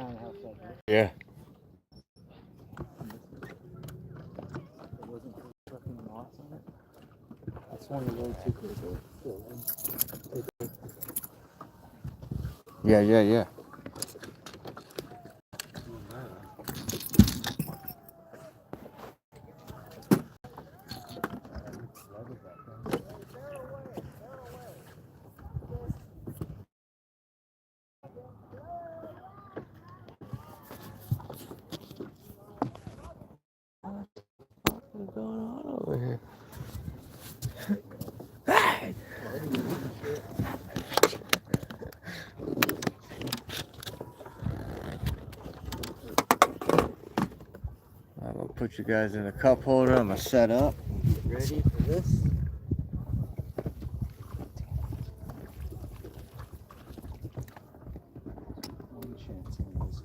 townhouse like this. Yeah. It wasn't for fucking moss on it. I swung it way too quickly. Yeah, yeah, yeah. What's going on over here? I'm gonna put you guys in a cup holder. I'm gonna set up. Get ready for this. One chance on this.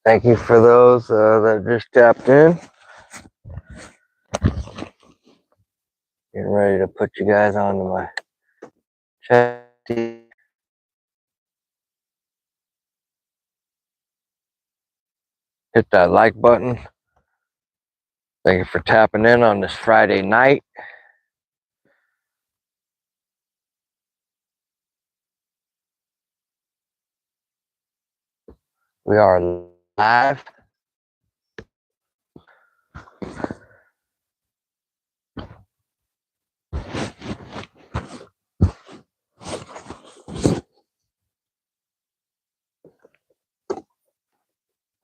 Thank you for those that just tapped in. Getting ready to put you guys onto my chat. Hit that like button. Thank you for tapping in on this Friday night. We are live.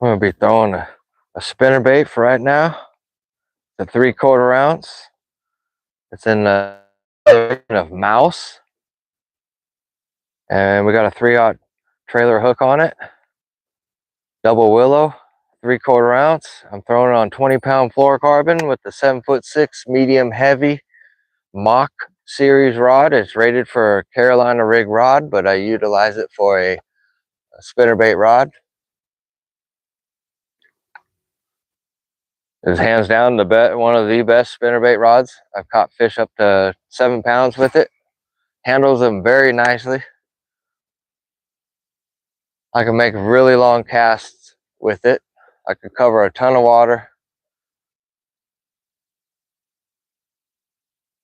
I'm going to be throwing a spinnerbait for right now. It's a 3/4 ounce. It's in the of mouse. And we got a 3/0 trailer hook on it. Double willow, 3/4 ounce. I'm throwing it on 20-pound fluorocarbon with the 7'6" medium heavy Mach series rod. It's rated for a Carolina rig rod, but I utilize it for a spinnerbait rod. It's hands down one of the best spinnerbait rods. I've caught fish up to 7 pounds with it. Handles them very nicely. I can make really long casts with it. I could cover a ton of water.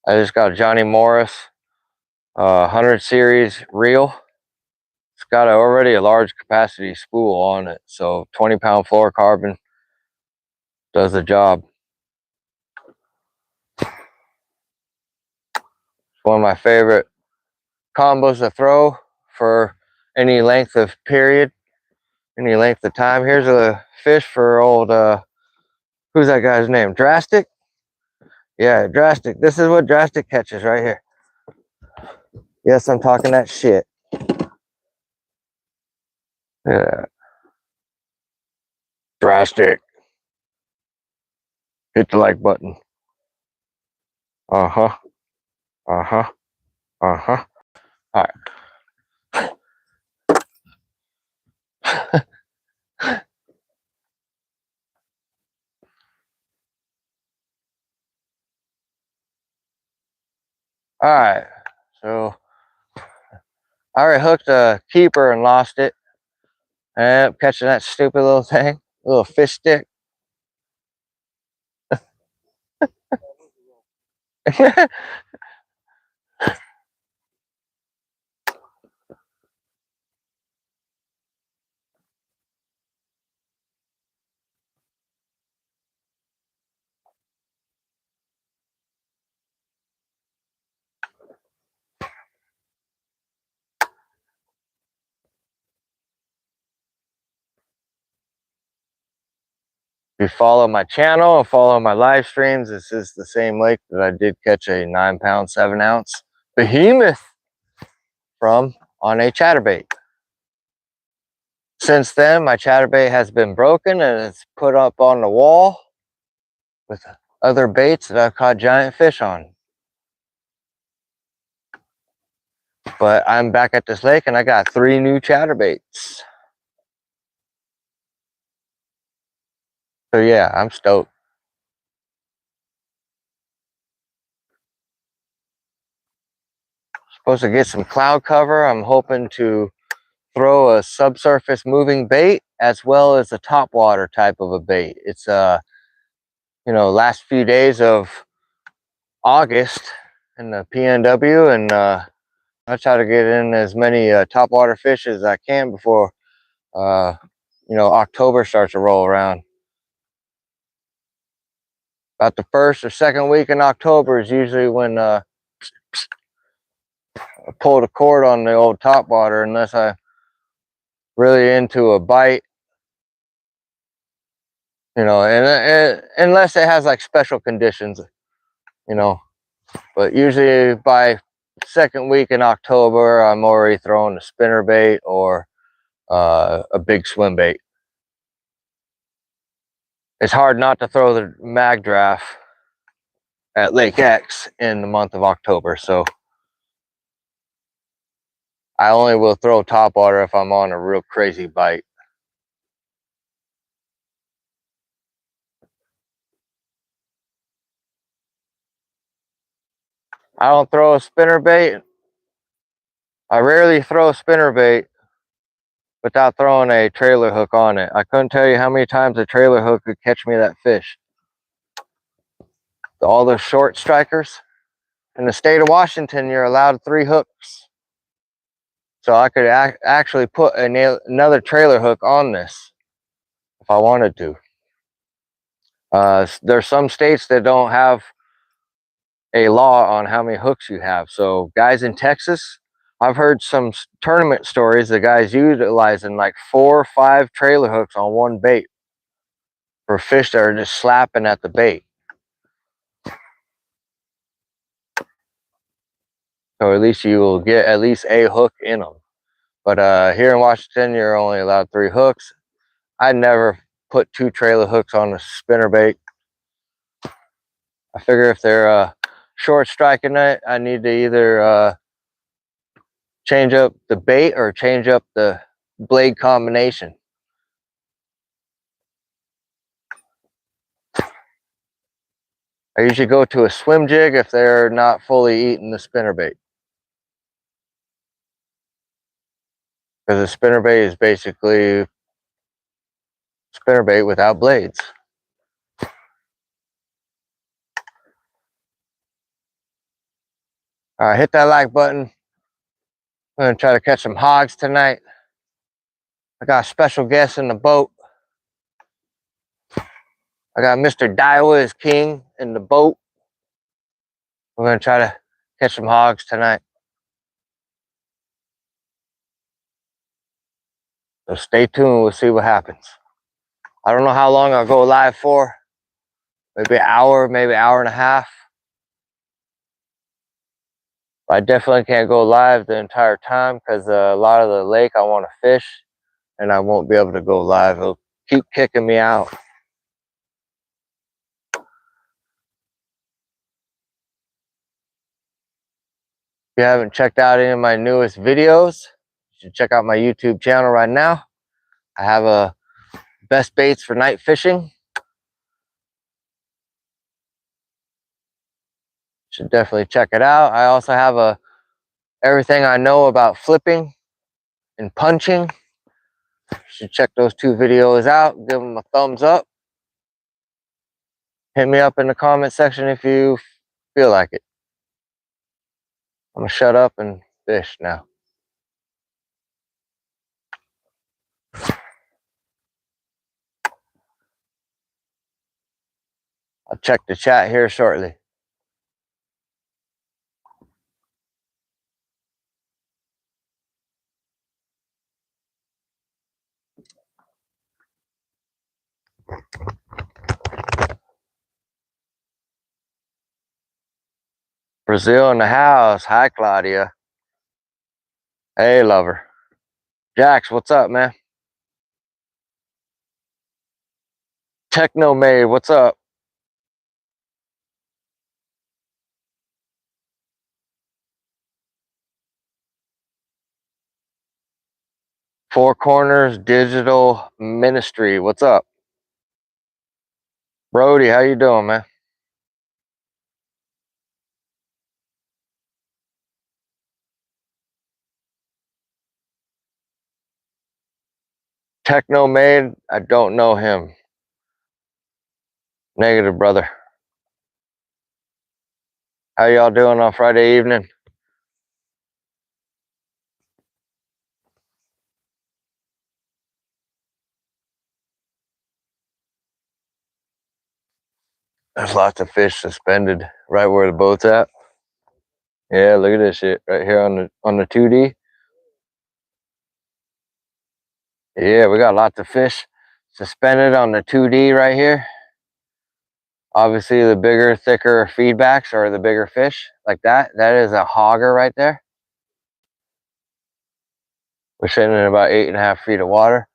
I just got a Johnny Morris 100 series reel. It's got already a large capacity spool on it, so 20-pound fluorocarbon does the job. It's one of my favorite combos to throw for any length of period, any length of time. Here's a fish for old, who's that guy's name? Drastic? Yeah, Drastic. This is what Drastic catches right here. Yes, I'm talking that shit. Yeah. Drastic. Hit the like button. Uh-huh. Uh-huh. Uh-huh. All right. So I already hooked a keeper and lost it. I ended up catching that stupid little thing, little fish stick. If you follow my channel and follow my live streams, this is the same lake that I did catch a 9-pound, 7-ounce behemoth from on a chatterbait. Since then, my chatterbait has been broken and it's put up on the wall with other baits that I've caught giant fish on. But I'm back at this lake and I got 3 new chatterbaits. So yeah, I'm stoked. Supposed to get some cloud cover. I'm hoping to throw a subsurface moving bait as well as a topwater type of a bait. It's you know, last few days of August in the PNW, and I try to get in as many topwater fish as I can before you know, October starts to roll around. About the first or second week in October is usually when I pull the cord on the old topwater, unless I really into a bite, you know, and unless it has like special conditions, you know. But usually by second week in October, I'm already throwing a spinnerbait or a big swim bait. It's hard not to throw the mag draft at Lake X in the month of October, so I only will throw topwater if I'm on a real crazy bite. I don't throw a spinnerbait. I rarely throw a spinnerbait without throwing a trailer hook on it. I couldn't tell you how many times a trailer hook could catch me that fish. All those short strikers. In the state of Washington, you're allowed 3 hooks. So I could actually put another trailer hook on this if I wanted to. There's some states that don't have a law on how many hooks you have. So guys in Texas, I've heard some tournament stories of guys utilizing like 4 or 5 trailer hooks on one bait for fish that are just slapping at the bait. So at least you will get at least a hook in them. But here in Washington, you're only allowed 3 hooks. I never put 2 trailer hooks on a spinnerbait. I figure if they're short striking it, I need to either change up the bait or change up the blade combination. I usually go to a swim jig if they're not fully eating the spinnerbait, because a spinnerbait is basically spinnerbait without blades. All right, hit that like button. I'm gonna try to catch some hogs tonight. I got a special guest in the boat. I got Mr. Daiwa is King in the boat. We're gonna try to catch some hogs tonight. So stay tuned, we'll see what happens. I don't know how long I'll go live for. Maybe an hour, maybe an hour and a half. But I definitely can't go live the entire time because a lot of the lake I want to fish and I won't be able to go live. It'll keep kicking me out. If you haven't checked out any of my newest videos, you should check out my YouTube channel right now. I have a best baits for night fishing. Should definitely check it out. I also have a everything I know about flipping and punching. You should check those 2 videos out. Give them a thumbs up. Hit me up in the comment section if you feel like it. I'm gonna shut up and fish now. I'll check the chat here shortly. Brazil in the house. Hi, Claudia. Hey, lover. Jax, what's up, man? Techno Made, what's up? Four Corners Digital Ministry, what's up? Brody, how you doing, man? Techno Made, I don't know him. Negative, brother. How y'all doing on Friday evening? There's lots of fish suspended right where the boat's at. Yeah, look at this shit right here on the 2D. Yeah, we got lots of fish suspended on the 2D right here. Obviously, the bigger, thicker feedbacks are the bigger fish, like that. That is a hogger right there. We're sitting in about 8.5 feet of water.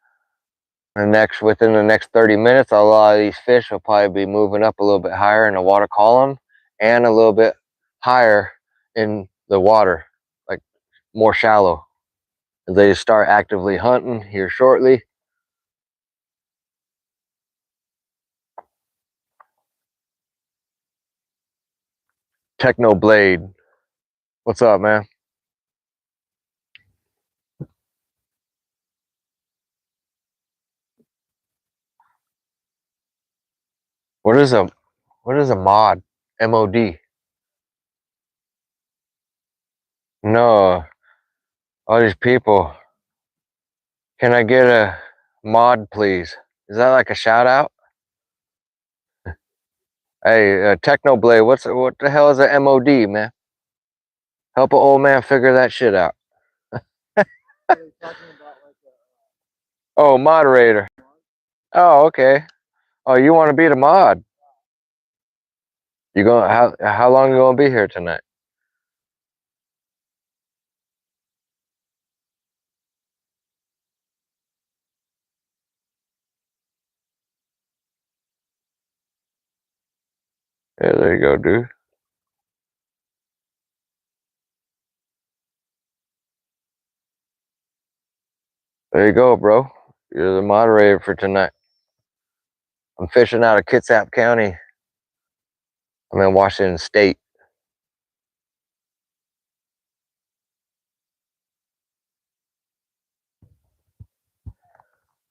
Within the next 30 minutes, a lot of these fish will probably be moving up a little bit higher in the water column and a little bit higher in the water, like more shallow. They start actively hunting here shortly. Techno Blade, what's up, man? What is a mod? MOD? No, all these people. Can I get a mod, please? Is that like a shout out? Hey, Techno Blade, what the hell is a MOD, man? Help an old man figure that shit out. Oh, moderator. Oh, okay. Oh, you want to be the mod? You going? How long you gonna be here tonight? Yeah, there you go, dude. There you go, bro. You're the moderator for tonight. I'm fishing out of Kitsap County. I'm in Washington State.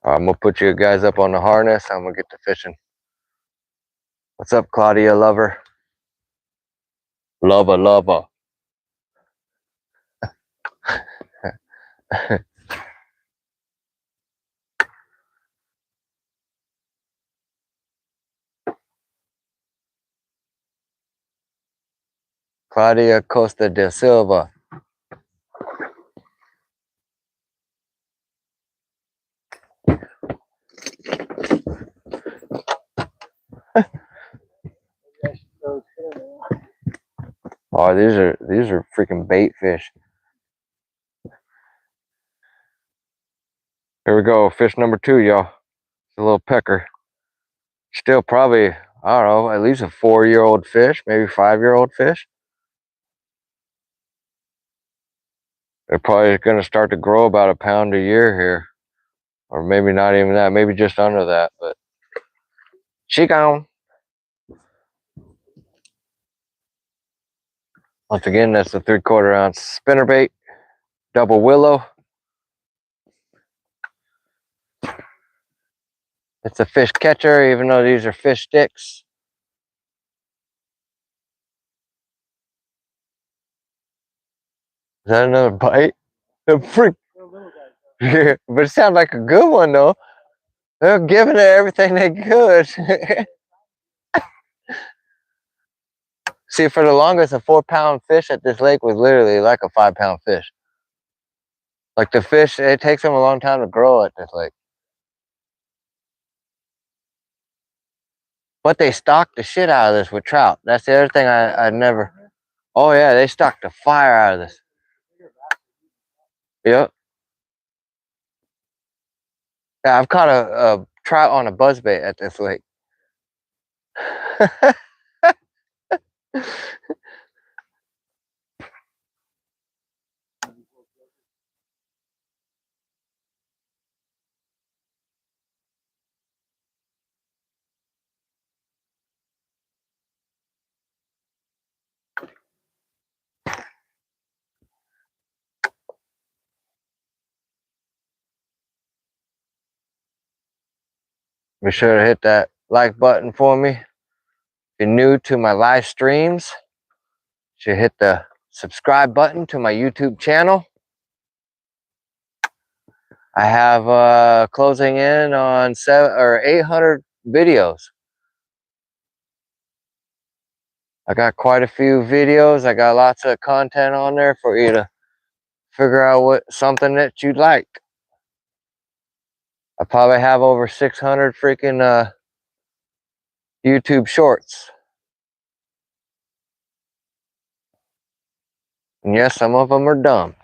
I'm gonna put you guys up on the harness. I'm gonna get to fishing. What's up, Claudia lover? Lover. Claudia Costa de Silva. Oh, these are freaking bait fish. Here we go, fish number 2, y'all. It's a little pecker. Still probably, I don't know, at least a 4-year-old fish, maybe 5-year-old fish. They're probably gonna start to grow about a pound a year here. Or maybe not even that, maybe just under that, but she gone. Once again, that's a 3/4 ounce spinnerbait, double willow. It's a fish catcher, even though these are fish sticks. Is that another bite? The freak. Yeah, but it sounds like a good one though. They're giving it everything they could. See, for the longest, a 4-pound fish at this lake was literally like a 5-pound fish. Like the fish, it takes them a long time to grow at this lake. But they stock the shit out of this with trout. That's the other thing I never. Oh yeah, they stock the fire out of this. Yep. Yeah, I've caught a trout on a buzzbait at this lake. Be sure to hit that like button for me. If you're new to my live streams, you should hit the subscribe button to my YouTube channel. I have closing in on 800 videos. I got quite a few videos. I got lots of content on there for you to figure out something that you'd like. I probably have over 600 freaking YouTube shorts. And yes, some of them are dumb.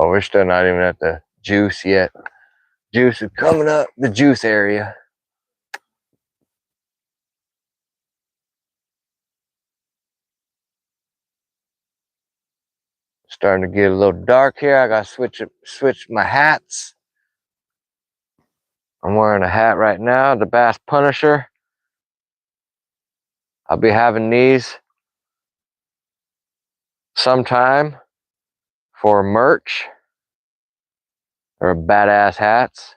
Oh, we're still not even at the juice yet. Juice is coming up, the juice area. Starting to get a little dark here. I gotta switch my hats. I'm wearing a hat right now, the Bass Punisher. I'll be having these sometime for merch. They're badass hats.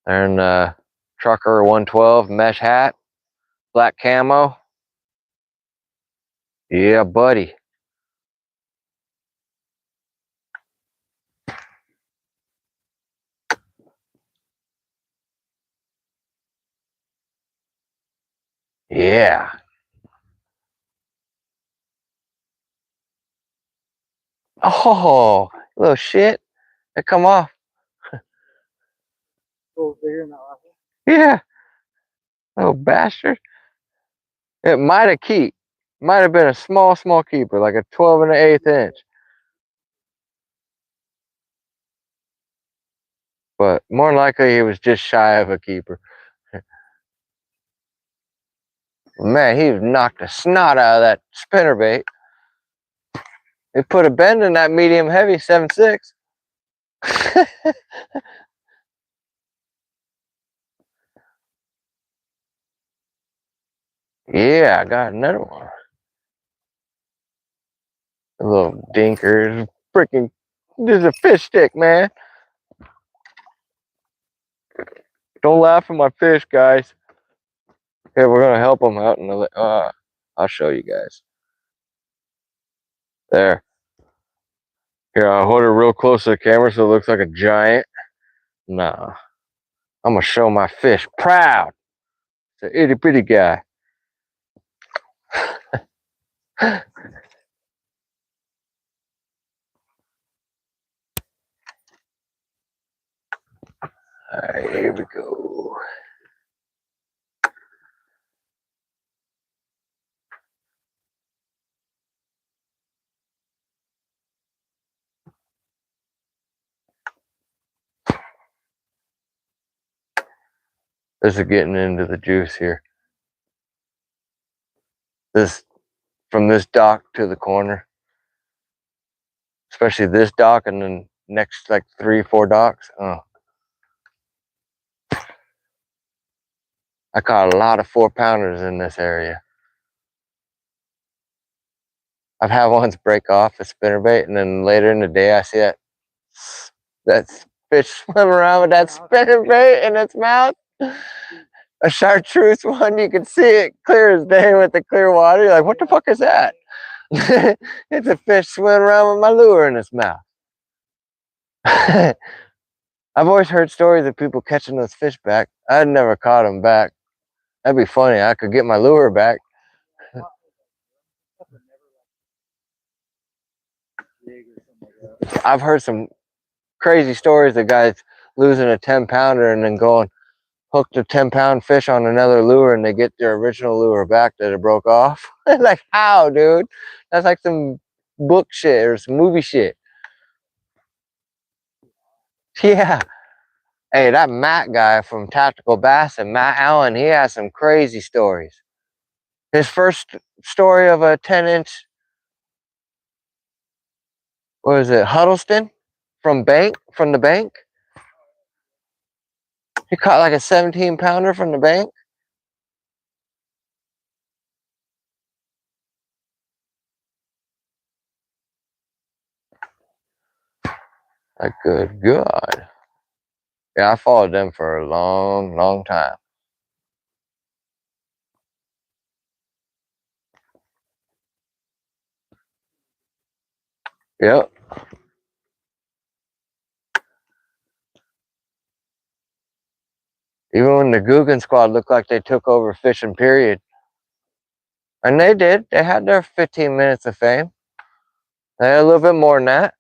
They're in the Trucker 112 mesh hat, black camo. Yeah, buddy. Yeah. Oh, little shit. They come off. Yeah. Little bastard. It might have keep. Might have been a small keeper, like a 12 1/8 inch. But more than likely, he was just shy of a keeper. Man, he knocked the snot out of that spinnerbait. He put a bend in that medium heavy 7.6. Yeah, I got another one. A little dinker. Freaking, this is a fish stick, man. Don't laugh at my fish, guys. Here, we're gonna help them out in the. I'll show you guys. There. Here, I'll hold it real close to the camera so it looks like a giant. Nah. I'm gonna show my fish proud. It's an itty bitty guy. Alright, here we go. This is getting into the juice here. This, from this dock to the corner, especially this dock and then next like 3-4 docks. Oh, I caught a lot of 4-pounders in this area. I've had ones break off a spinnerbait, and then later in the day I see that fish swim around with that spinnerbait in its mouth. A chartreuse one, you can see it clear as day with the clear water. You're like, what the fuck is that? It's a fish swimming around with my lure in its mouth. I've always heard stories of people catching those fish back. I'd never caught them back. That'd be funny. I could get my lure back. I've heard some crazy stories of guys losing a 10-pounder and then going hooked a 10-pound fish on another lure, and they get their original lure back that it broke off. Like, how, dude? That's like some book shit or some movie shit. Yeah. Hey, that Matt guy from Tactical Bass and Matt Allen, he has some crazy stories. His first story of a 10-inch, what was it, Huddleston from the bank? He caught like a 17-pounder from the bank. Like, good God. Yeah, I followed them for a long, long time. Yep. Even when the Guggen squad looked like they took over fishing, period. And they did. They had their 15 minutes of fame. They had a little bit more than that.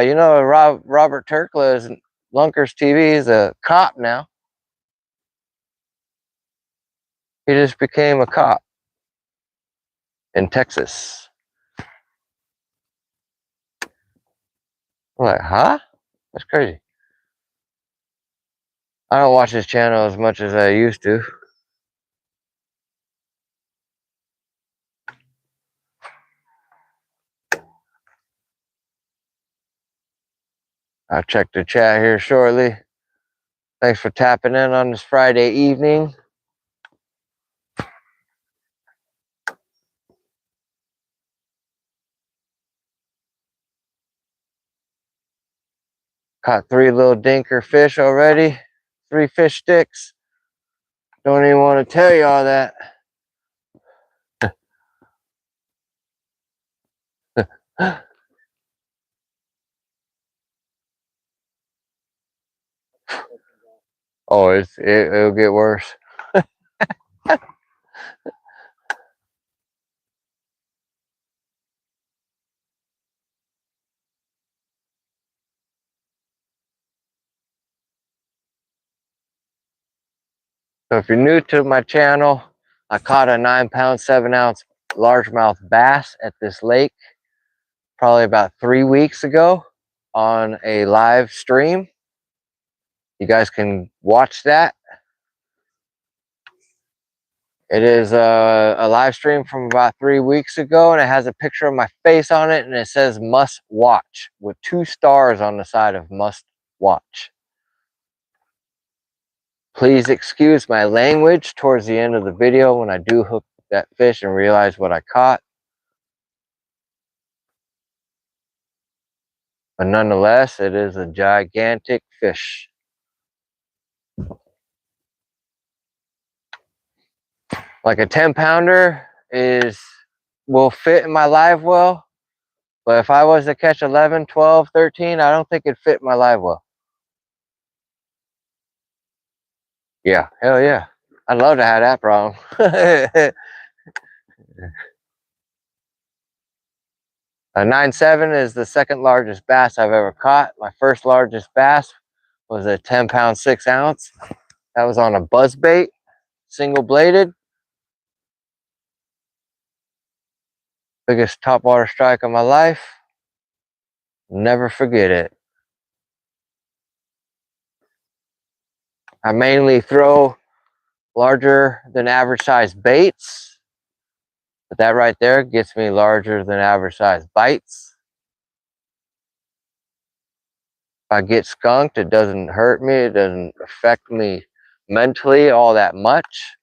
You know, Robert Turkla is Lunkers TV. Is a cop now. He just became a cop in Texas. I'm like, huh? That's crazy. I don't watch his channel as much as I used to. I'll check the chat here shortly. Thanks for tapping in on this Friday evening. Caught 3 little dinker fish already. 3 fish sticks. Don't even want to tell you all that. Oh, it'll get worse. So if you're new to my channel, I caught a 9-pound, 7-ounce largemouth bass at this lake probably about 3 weeks ago on a live stream. You guys can watch that. It is a live stream from about 3 weeks ago, and it has a picture of my face on it, and it says must watch with 2 stars on the side of must watch. Please excuse my language towards the end of the video when I do hook that fish and realize what I caught. But nonetheless, it is a gigantic fish. Like a 10-pounder will fit in my live well. But if I was to catch 11, 12, 13, I don't think it'd fit in my live well. Yeah, hell yeah. I'd love to have that problem. A 9.7 is the second largest bass I've ever caught. My first largest bass was a 10-pound, 6-ounce. That was on a buzzbait, single bladed. Biggest topwater strike of my life. Never forget it. I mainly throw larger than average size baits, but that right there gets me larger than average size bites. If I get skunked, it doesn't hurt me, it doesn't affect me mentally all that much.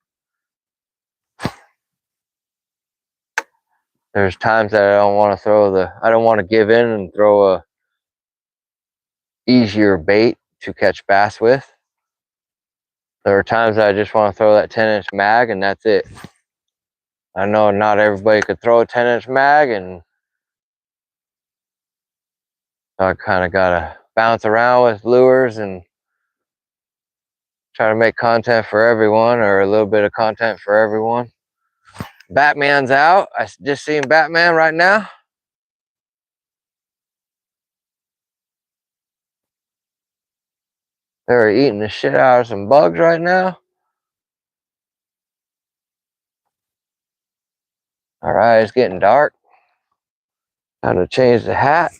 There's times that I don't want to give in and throw a easier bait to catch bass with. There are times that I just want to throw that 10-inch mag and that's it. I know not everybody could throw a 10-inch mag, and so I kind of gotta bounce around with lures and try to make content for everyone, or a little bit of content for everyone. Batman's out. I just seen Batman right now. They're eating the shit out of some bugs right now. All right, it's getting dark. Time to change the hat.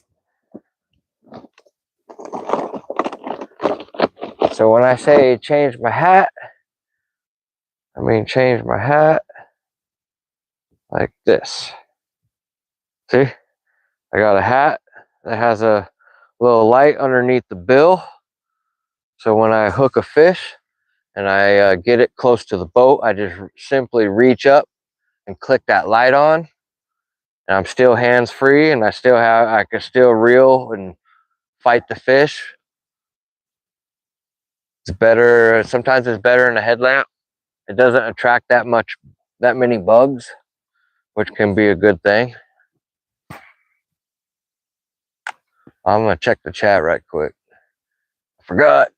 So when I say change my hat, I mean change my hat like this. See, I got a hat that has a little light underneath the bill. So when I hook a fish and I get it close to the boat, I just simply reach up and click that light on, and I'm still hands free, and I can still reel and fight the fish. It's better. Sometimes it's better in a headlamp. It doesn't attract that many bugs, which can be a good thing. I'm gonna check the chat right quick. I forgot.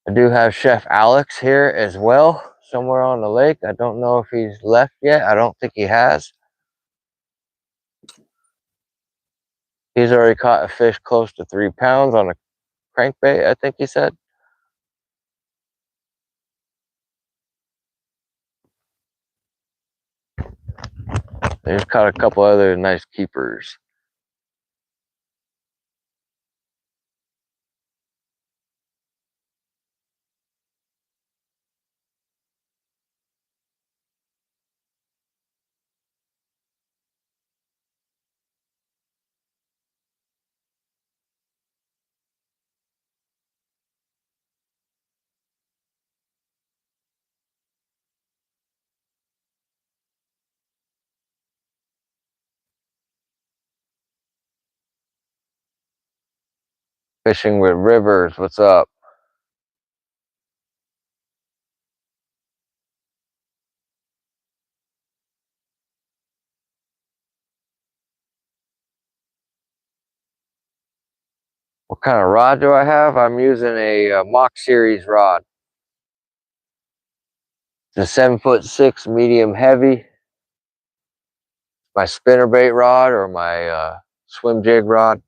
I do have Chef Alex here as well, somewhere on the lake. I don't know if he's left yet. I don't think he has. He's already caught a fish close to 3 pounds on a crankbait, I think he said. He's caught a couple other nice keepers. Fishing with Rivers, what's up? What kind of rod do I have? I'm using a Mach Series rod. It's a 7'6" medium heavy. My spinnerbait rod or my swim jig rod.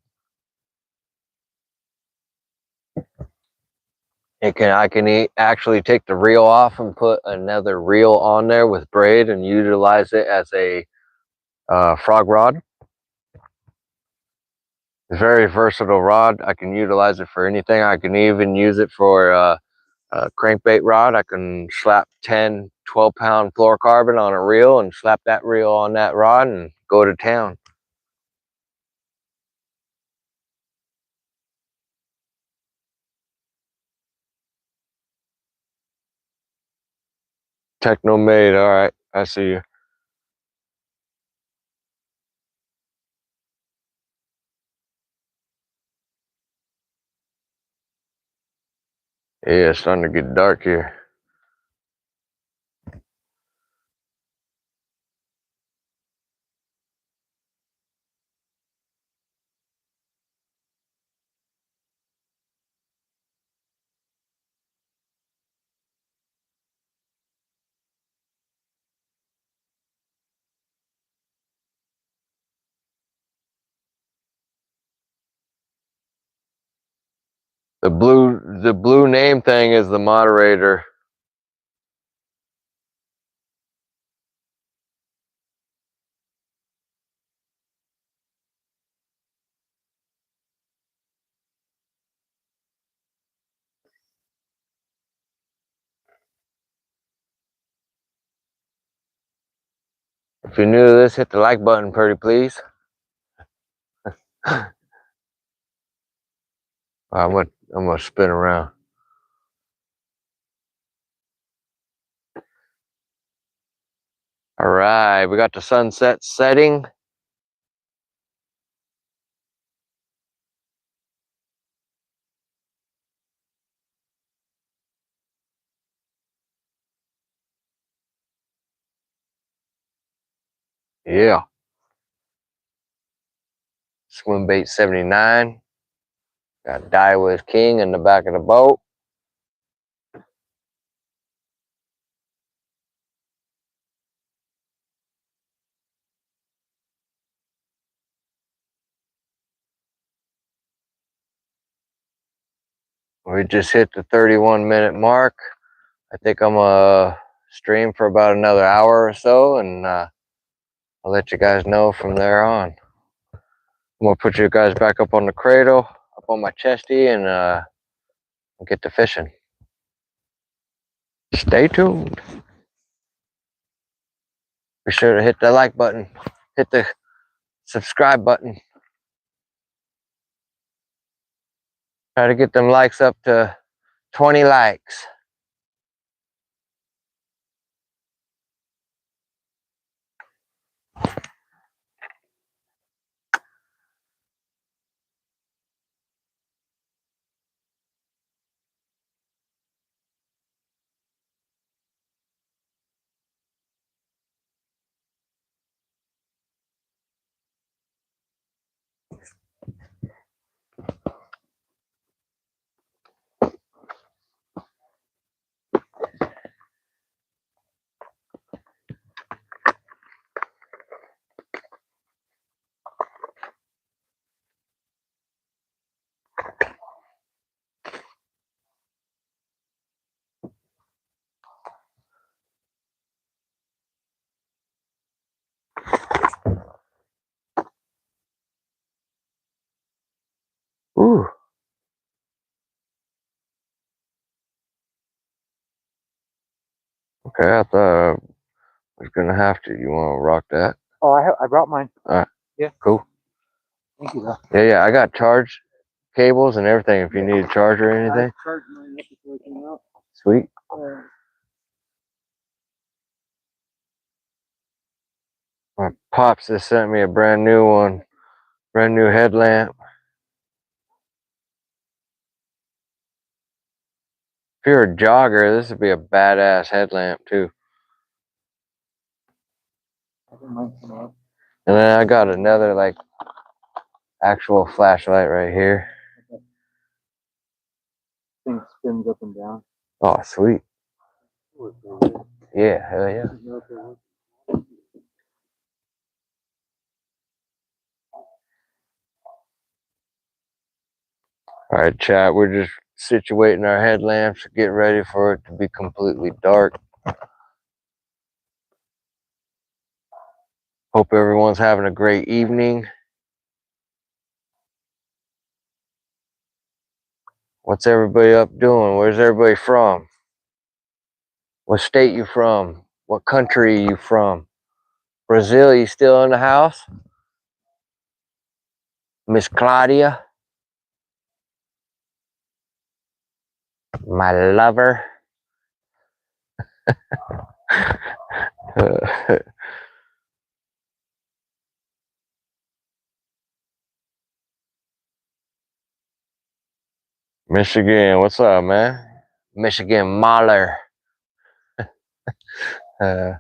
I can actually take the reel off and put another reel on there with braid and utilize it as a frog rod. It's a very versatile rod. I can utilize it for anything. I can even use it for a crankbait rod. I can slap 10, 12-pound fluorocarbon on a reel and slap that reel on that rod and go to town. Techno made, all right, I see you. Yeah, it's starting to get dark here. The blue name thing is the moderator. If you're new to this, hit the like button, pretty please. I'm gonna spin around. All right, we got the sunset setting. Yeah. Swim bait 79. Got Daiwa's King in the back of the boat. We just hit the 31-minute mark. I think I'm gonna stream for about another hour or so, and I'll let you guys know from there on. I'm gonna put you guys back up on the cradle, up on my chesty, and get to fishing. Stay tuned. Be sure to hit the like button, hit the subscribe button. Try to get them likes up to 20 likes. Ooh. Okay, I thought I was gonna have to. You want to rock that? Oh, I brought mine. All right. Yeah. Cool. Thank you, though. Yeah. I got charge cables and everything. If you need a charger or anything. I charged mine up before it came out. Sweet. My pops just sent me a brand new one, brand new headlamp. If you're a jogger, this would be a badass headlamp too. And then I got another like actual flashlight right here. Thing spins up and down. Oh, sweet. Yeah, hell yeah. All right, chat. We're just situating our headlamps to get ready for it to be completely dark. Hope everyone's having a great evening. What's everybody up doing? Where's everybody from? What state you from? What country you from? Brazil, you still in the house? Miss Claudia? My lover? Michigan, what's up, man? Michigan Mahler. Never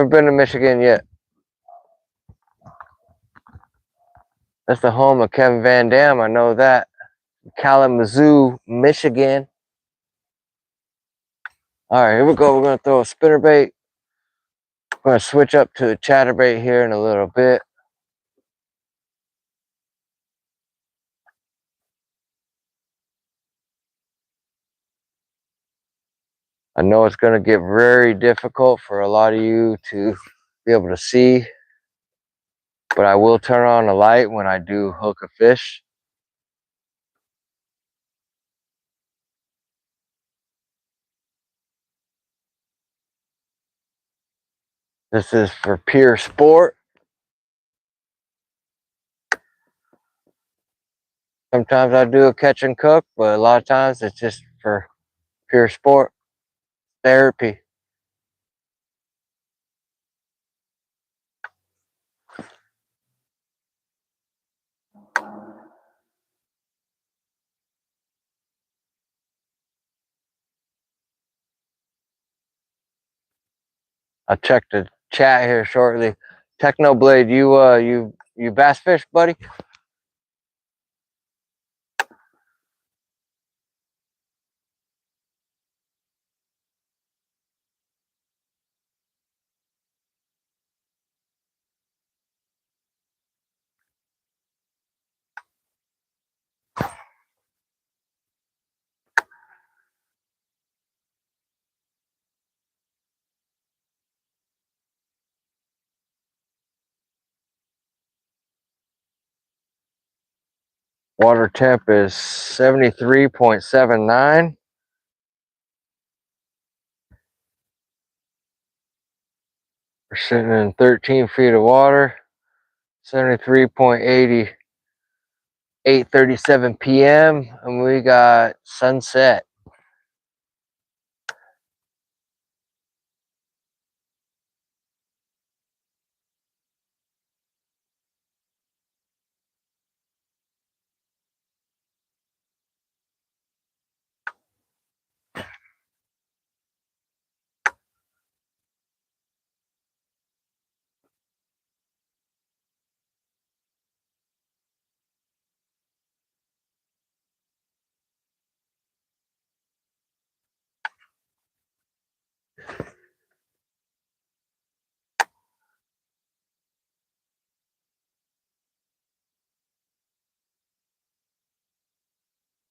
been to Michigan yet. That's the home of Kevin Van Dam, I know that. Kalamazoo, Michigan. All right, here we go. We're going to throw a spinnerbait. We're going to switch up to a chatterbait here in a little bit. I know it's going to get very difficult for a lot of you to be able to see, but I will turn on a light when I do hook a fish. This is for pure sport. Sometimes I do a catch and cook, but a lot of times it's just for pure sport, therapy. I'll check the chat here shortly. Technoblade, you bass fish, buddy? Water temp is 73.79. We're sitting in 13 feet of water. 73.80. 8:37 p.m. and we got sunset.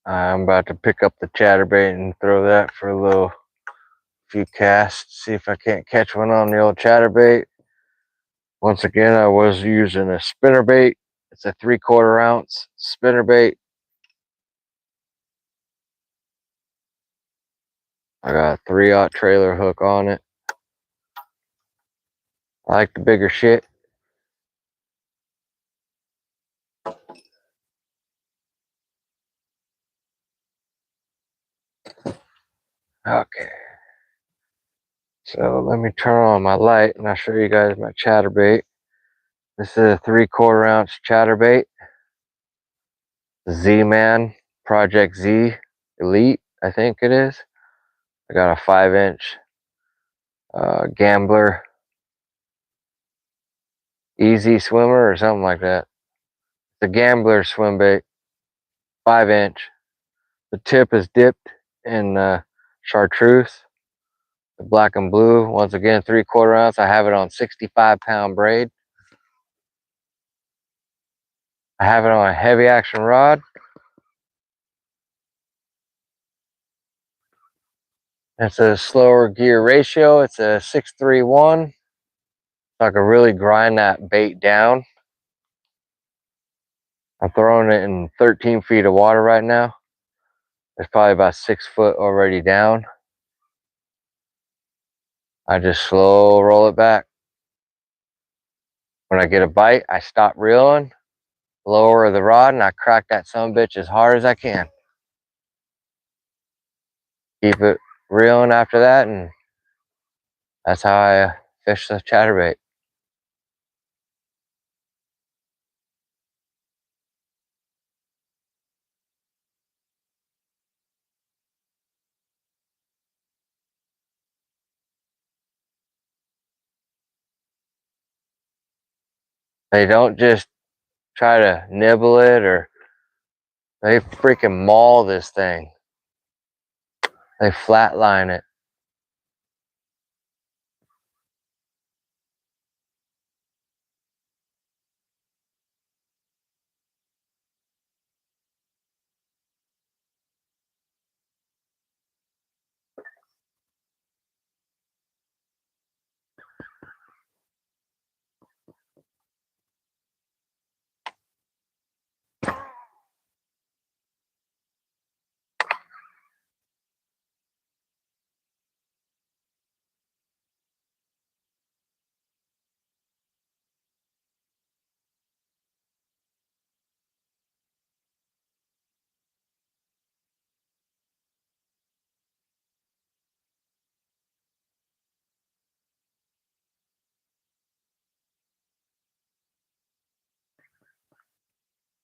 I'm about to pick up the chatterbait and throw that for a little few casts. See if I can't catch one on the old chatterbait. Once again, I was using a spinnerbait. It's a 3/4 ounce spinnerbait. I got a 3/0 trailer hook on it. I like the bigger shit. Okay. So let me turn on my light and I'll show you guys my chatterbait. This is a 3/4 ounce chatterbait. Z-Man Project Z Elite, I think it is. I got a 5-inch Gambler Easy Swimmer or something like that. The Gambler swim bait, 5-inch. The tip is dipped in chartreuse, the black and blue. Once again, 3/4 ounce. I have it on 65-pound braid. I have it on a heavy action rod. It's a slower gear ratio. It's a 6:3:1. So I can really grind that bait down. I'm throwing it in 13 feet of water right now. It's probably about 6 foot already down. I just slow roll it back. When I get a bite, I stop reeling, lower the rod, and I crack that sumbitch as hard as I can. Keep it reeling after that, and that's how I fish the chatterbait. They don't just try to nibble it, or they freaking maul this thing. They flatline it.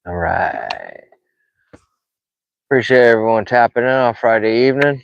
All right. Appreciate everyone tapping in on Friday evening.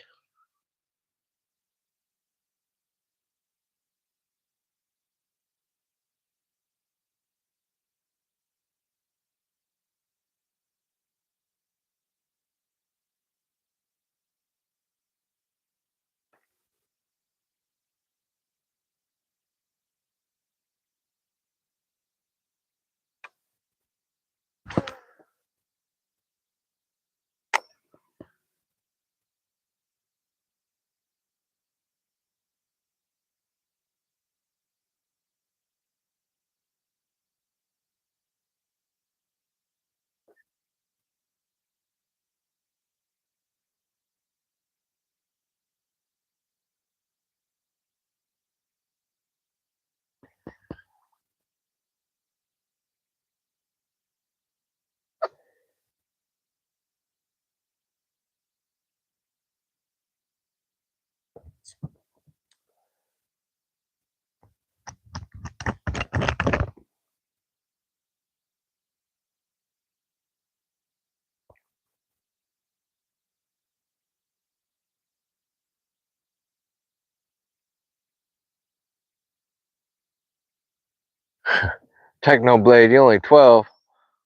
Techno Blade, you only 12.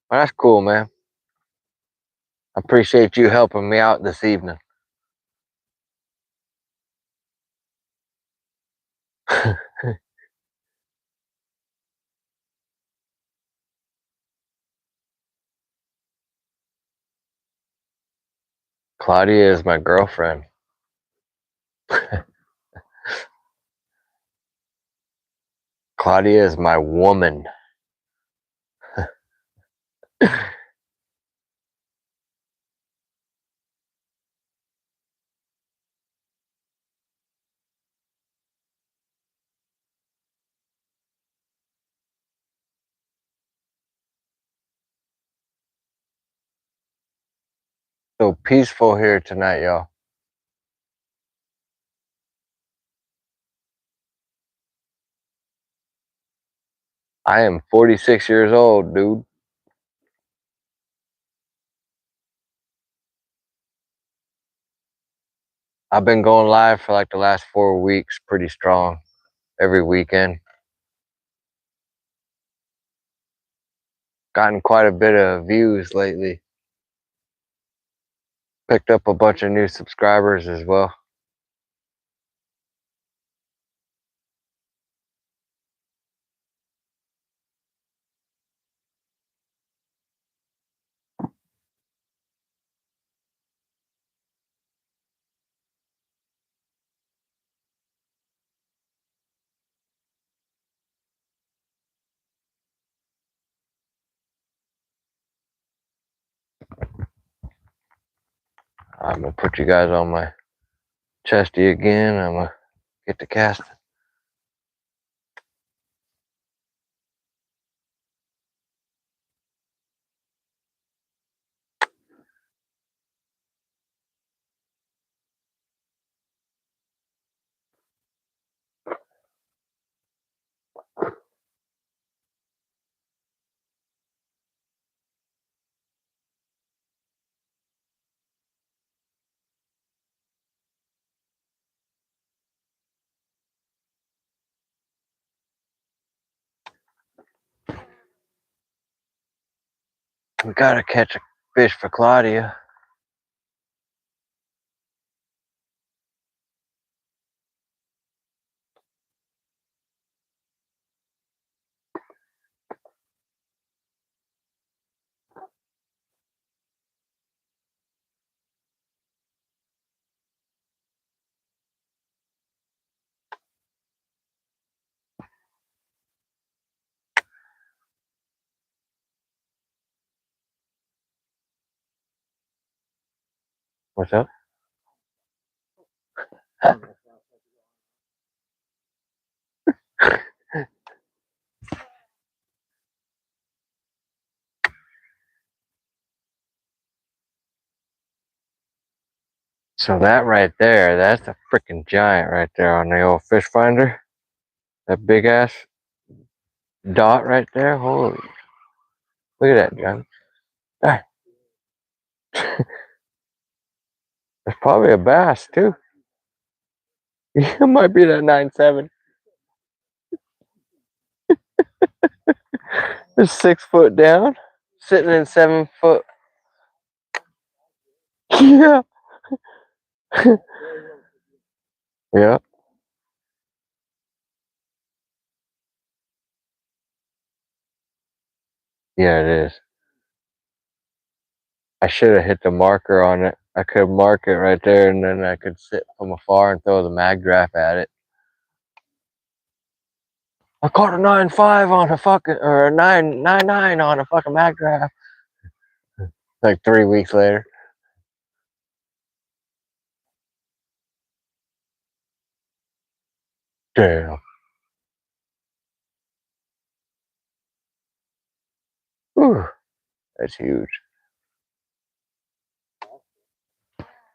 Well, that's cool, man. I appreciate you helping me out this evening. Claudia is my girlfriend. Claudia is my woman. So peaceful here tonight, y'all. I am 46 years old, dude. I've been going live for like the last 4 weeks, pretty strong, every weekend. Gotten quite a bit of views lately. Picked up a bunch of new subscribers as well. I'm gonna put you guys on my chesty again. I'm gonna get the casting. We gotta catch a fish for Claudia. What's up? So that right there, that's a freaking giant right there on the old fish finder. That big ass dot right there. Holy, look at that, John. There's probably a bass too. It might be that 9.7. It's 6 foot down, sitting in 7 foot. Yeah. Yeah. Yeah, it is. I should have hit the marker on it. I could mark it right there, and then I could sit from afar and throw the mag draft at it. I caught a 9.5 on a fucking, or a 9.99 on a fucking mag draft. Like 3 weeks later. Damn. Whew, that's huge.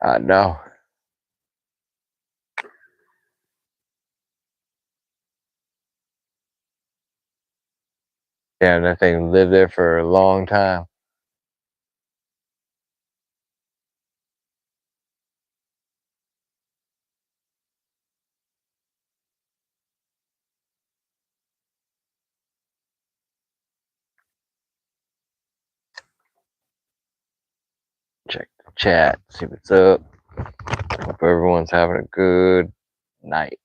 I know. Yeah, that thing lived there for a long time. Check the chat, see what's up. Hope everyone's having a good night.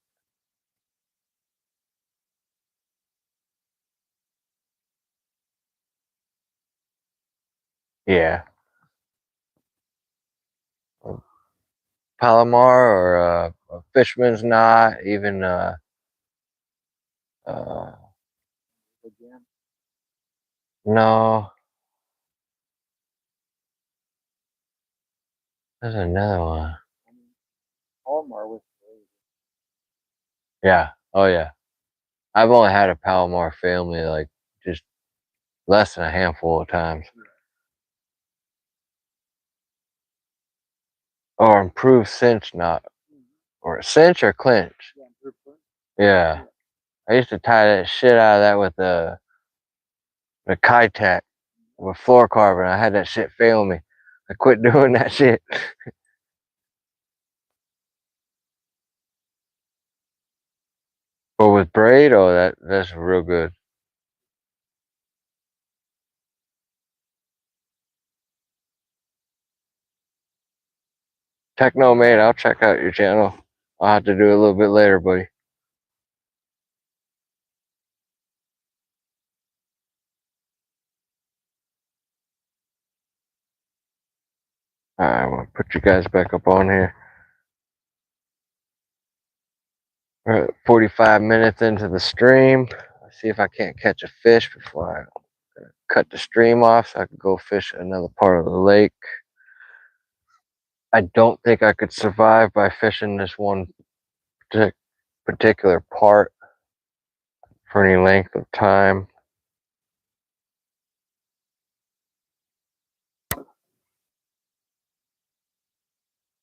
Yeah. Palomar or a fisherman's knot, even no. There's another one. Yeah. Oh yeah. I've only had a Palomar family like just less than a handful of times. Or improved cinch knot. Or cinch or clinch. Yeah. I used to tie that shit out of that with the Kitec with fluorocarbon. I had that shit fail me. I quit doing that shit. But with braid, oh, that's real good. Techno mate, I'll check out your channel. I'll have to do it a little bit later, buddy. Alright, I'm gonna put you guys back up on here. We're at 45 minutes into the stream. Let's see if I can't catch a fish before I cut the stream off so I can go fish another part of the lake. I don't think I could survive by fishing this one particular part for any length of time.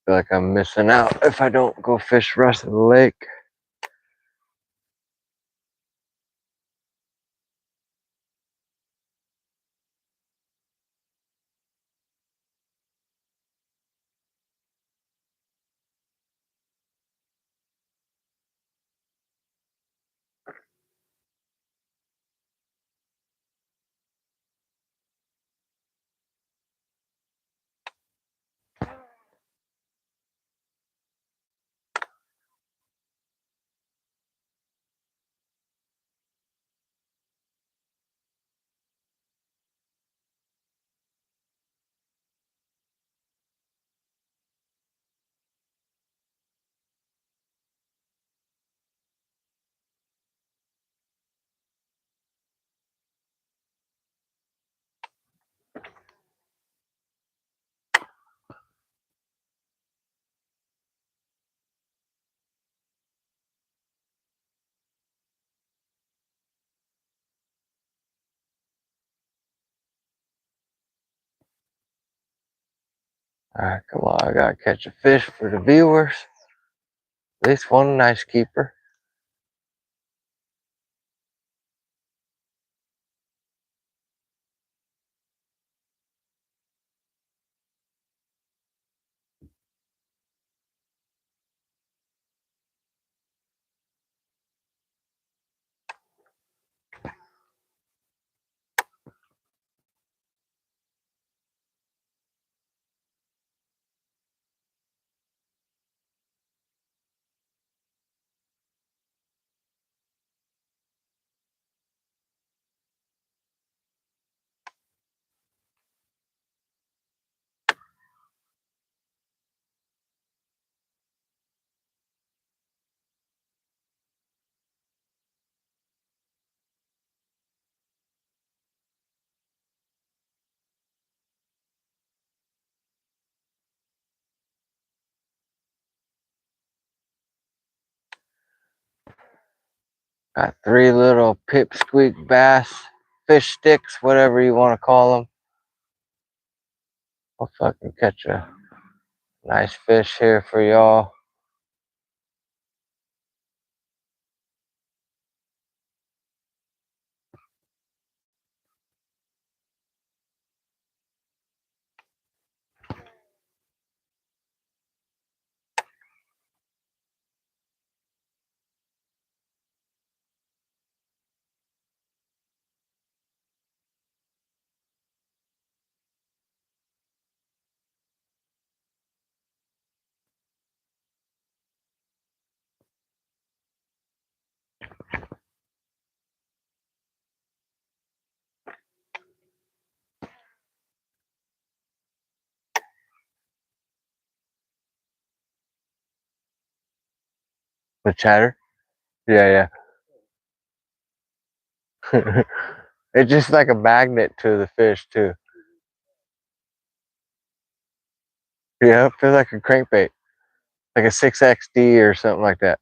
Feel like I'm missing out if I don't go fish the rest of the lake. Alright, come on, I gotta catch a fish for the viewers. At least one nice keeper. Got 3 little pipsqueak bass fish sticks, whatever you want to call them. I'll fucking catch a nice fish here for y'all. The chatter? Yeah, yeah. It's just like a magnet to the fish too. Yeah, feels like a crankbait. Like a 6XD or something like that.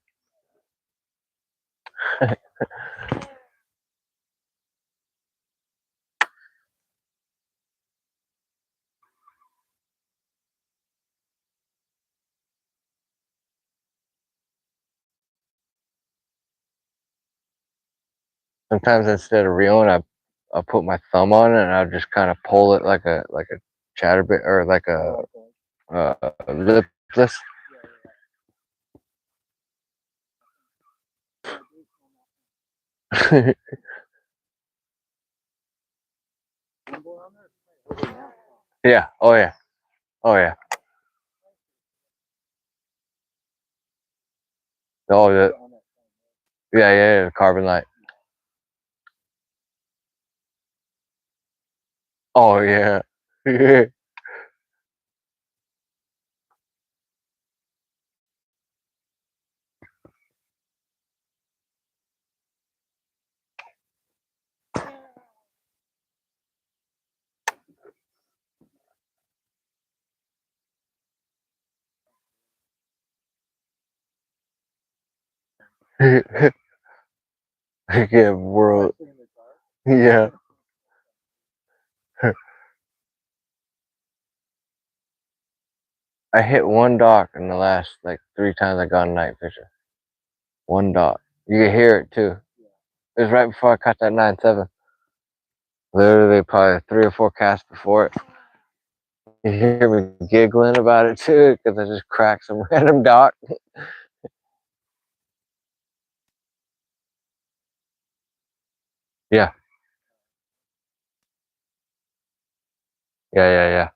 Sometimes instead of reeling, I put my thumb on it and I just kind of pull it like a chatterbait or like a lipless. Yeah. Oh yeah. Oh yeah. Oh yeah. Yeah. Carbon light. Oh yeah. Yeah. World. Yeah. I hit one dock in the last like 3 times I gone night fishing. One dock. You can hear it too. It was right before I caught that 9.7. Literally probably 3 or 4 casts before it. You hear me giggling about it too because I just cracked some random dock. Yeah. Yeah.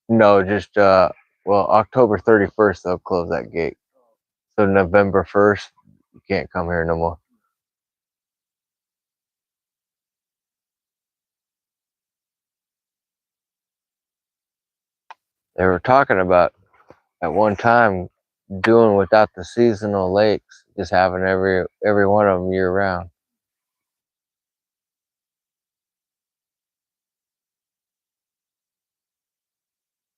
No, just well, October 31st they'll close that gate. So November 1st, you can't come here no more. They were talking about at one time doing without the seasonal lakes, just having every one of them year round.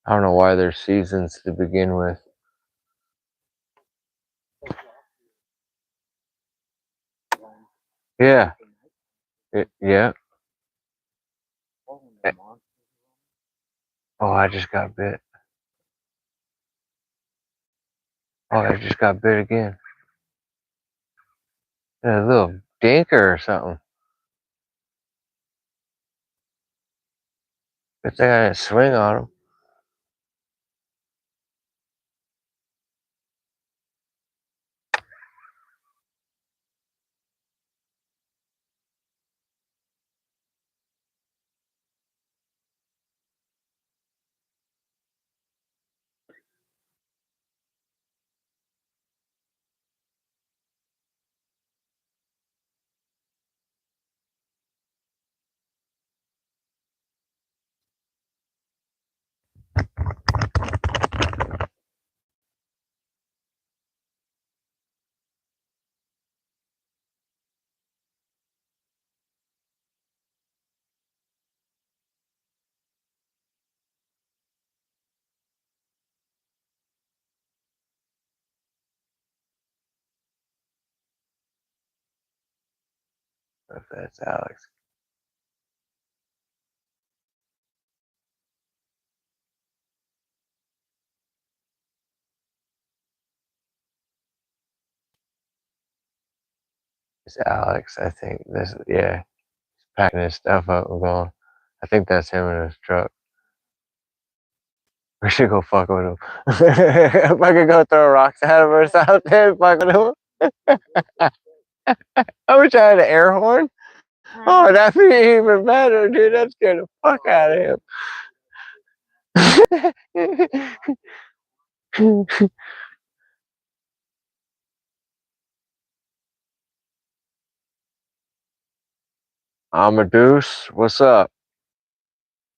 I don't know why there's seasons to begin with. Yeah. Yeah. Oh, I just got bit. Oh, I just got bit again. A little dinker or something. Good thing I didn't swing on him. If that's Alex. It's Alex, I think. This, yeah. He's packing his stuff up and going. I think that's him in his truck. We should go fuck with him. If I could go throw rocks at him or something, fuck with him. I wish I had an air horn. Oh, that'd be even better, dude. That scared the fuck out of him. Amadeus, what's up?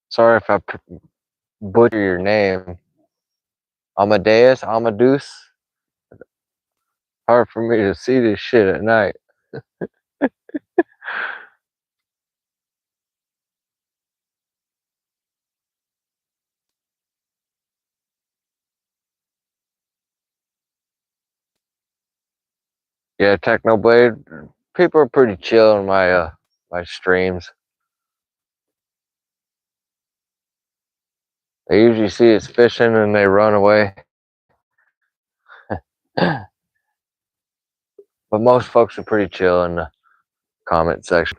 Sorry if I butcher your name. Amadeus, Amadeus. Hard for me to see this shit at night. Yeah, Technoblade. People are pretty chill in my streams. They usually see us fishing and they run away. But most folks are pretty chill in the comment section.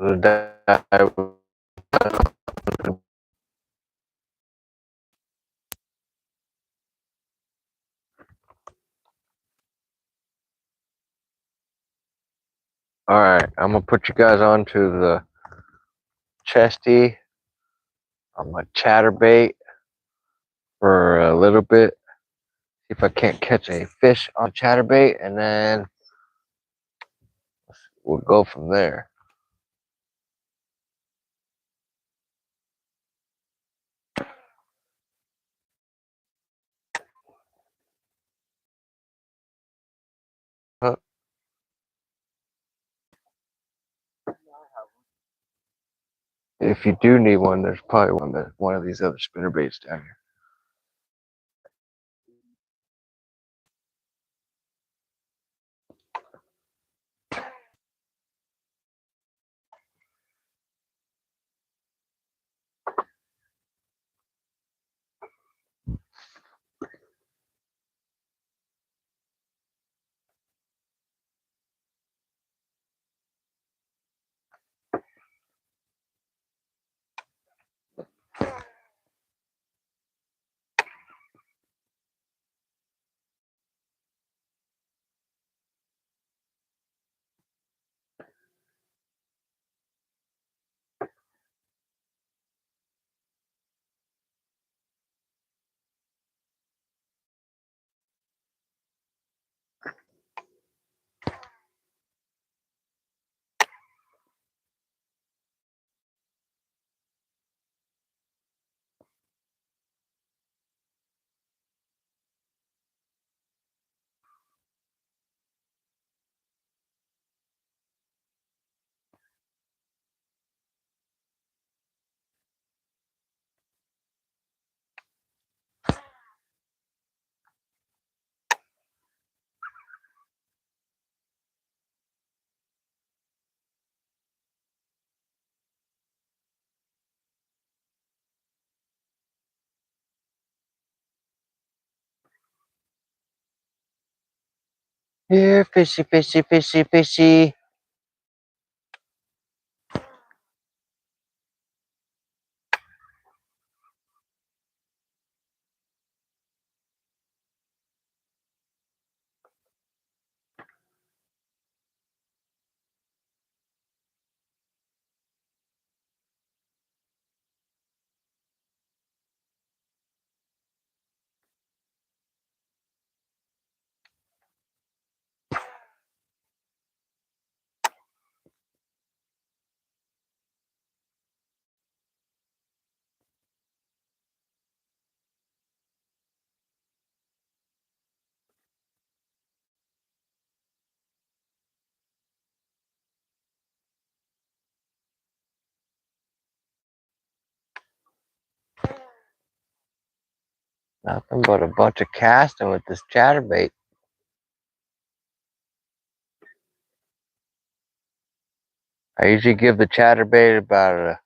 Alright, I'm gonna put you guys on to the chesty. I'm gonna chatterbait for a little bit. See if I can't catch a fish on chatterbait, and then we'll go from there. If you do need one, there's probably one of these other spinnerbaits down here. Here, fishy, fishy, fishy, fishy. Nothing but a bunch of casting with this chatterbait. I usually give the chatterbait about an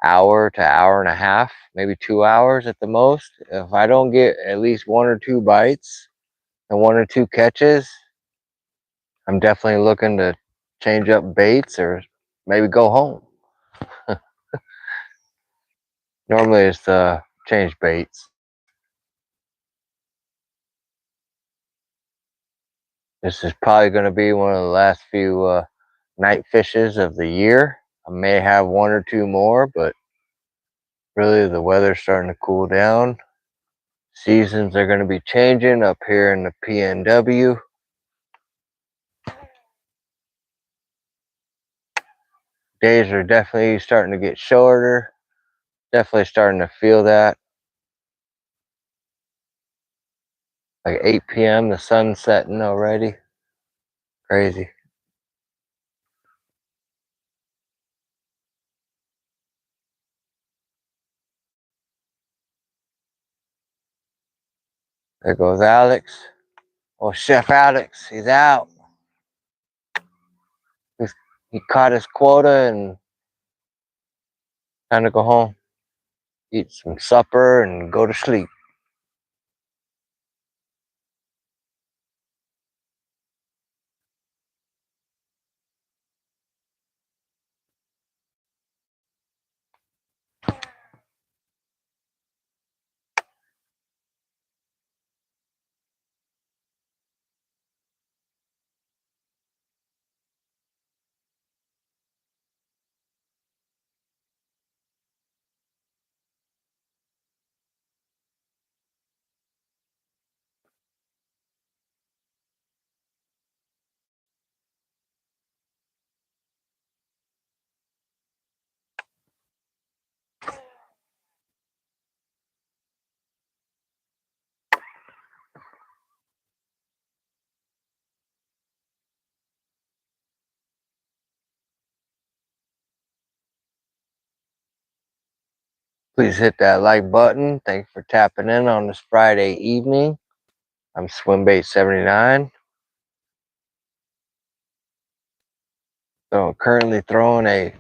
hour to hour and a half, maybe 2 hours at the most. If I don't get at least 1 or 2 bites and 1 or 2 catches, I'm definitely looking to change up baits or maybe go home. Normally it's change baits. This is probably going to be one of the last few night fishes of the year. I may have 1 or 2 more, but really the weather's starting to cool down. Seasons are going to be changing up here in the PNW. Days are definitely starting to get shorter. Definitely starting to feel that. Like 8 p.m. the sun's setting already. Crazy. There goes Alex. Oh, Chef Alex, he's out. He caught his quota and time to go home, eat some supper, and go to sleep. Please hit that like button. Thanks for tapping in on this Friday evening. I'm Swimbait79. So currently throwing a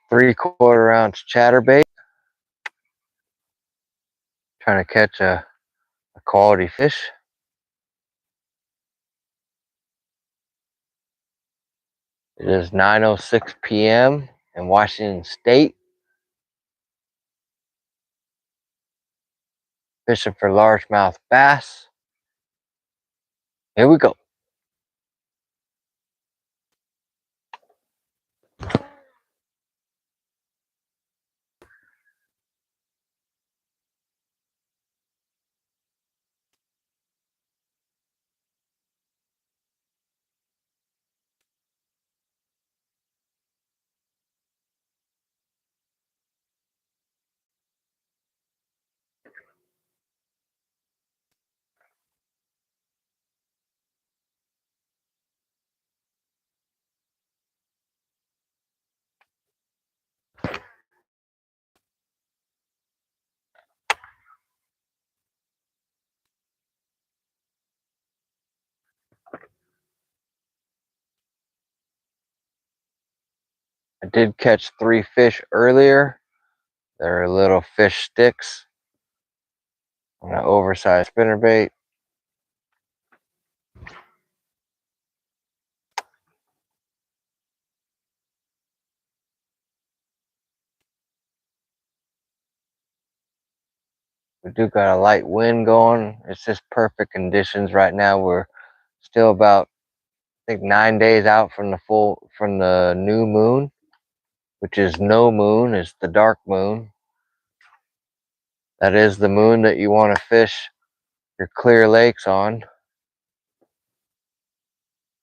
3/4 ounce chatterbait. Trying to catch a quality fish. It is 9:06 p.m. in Washington State. Fishing for largemouth bass. Here we go. I did catch 3 fish earlier. They're little fish sticks on an oversized spinnerbait. We do got a light wind going. It's just perfect conditions right now. We're still about, I think, 9 days out from the new moon, which is no moon. It's the dark moon. That is the moon that you want to fish your clear lakes on.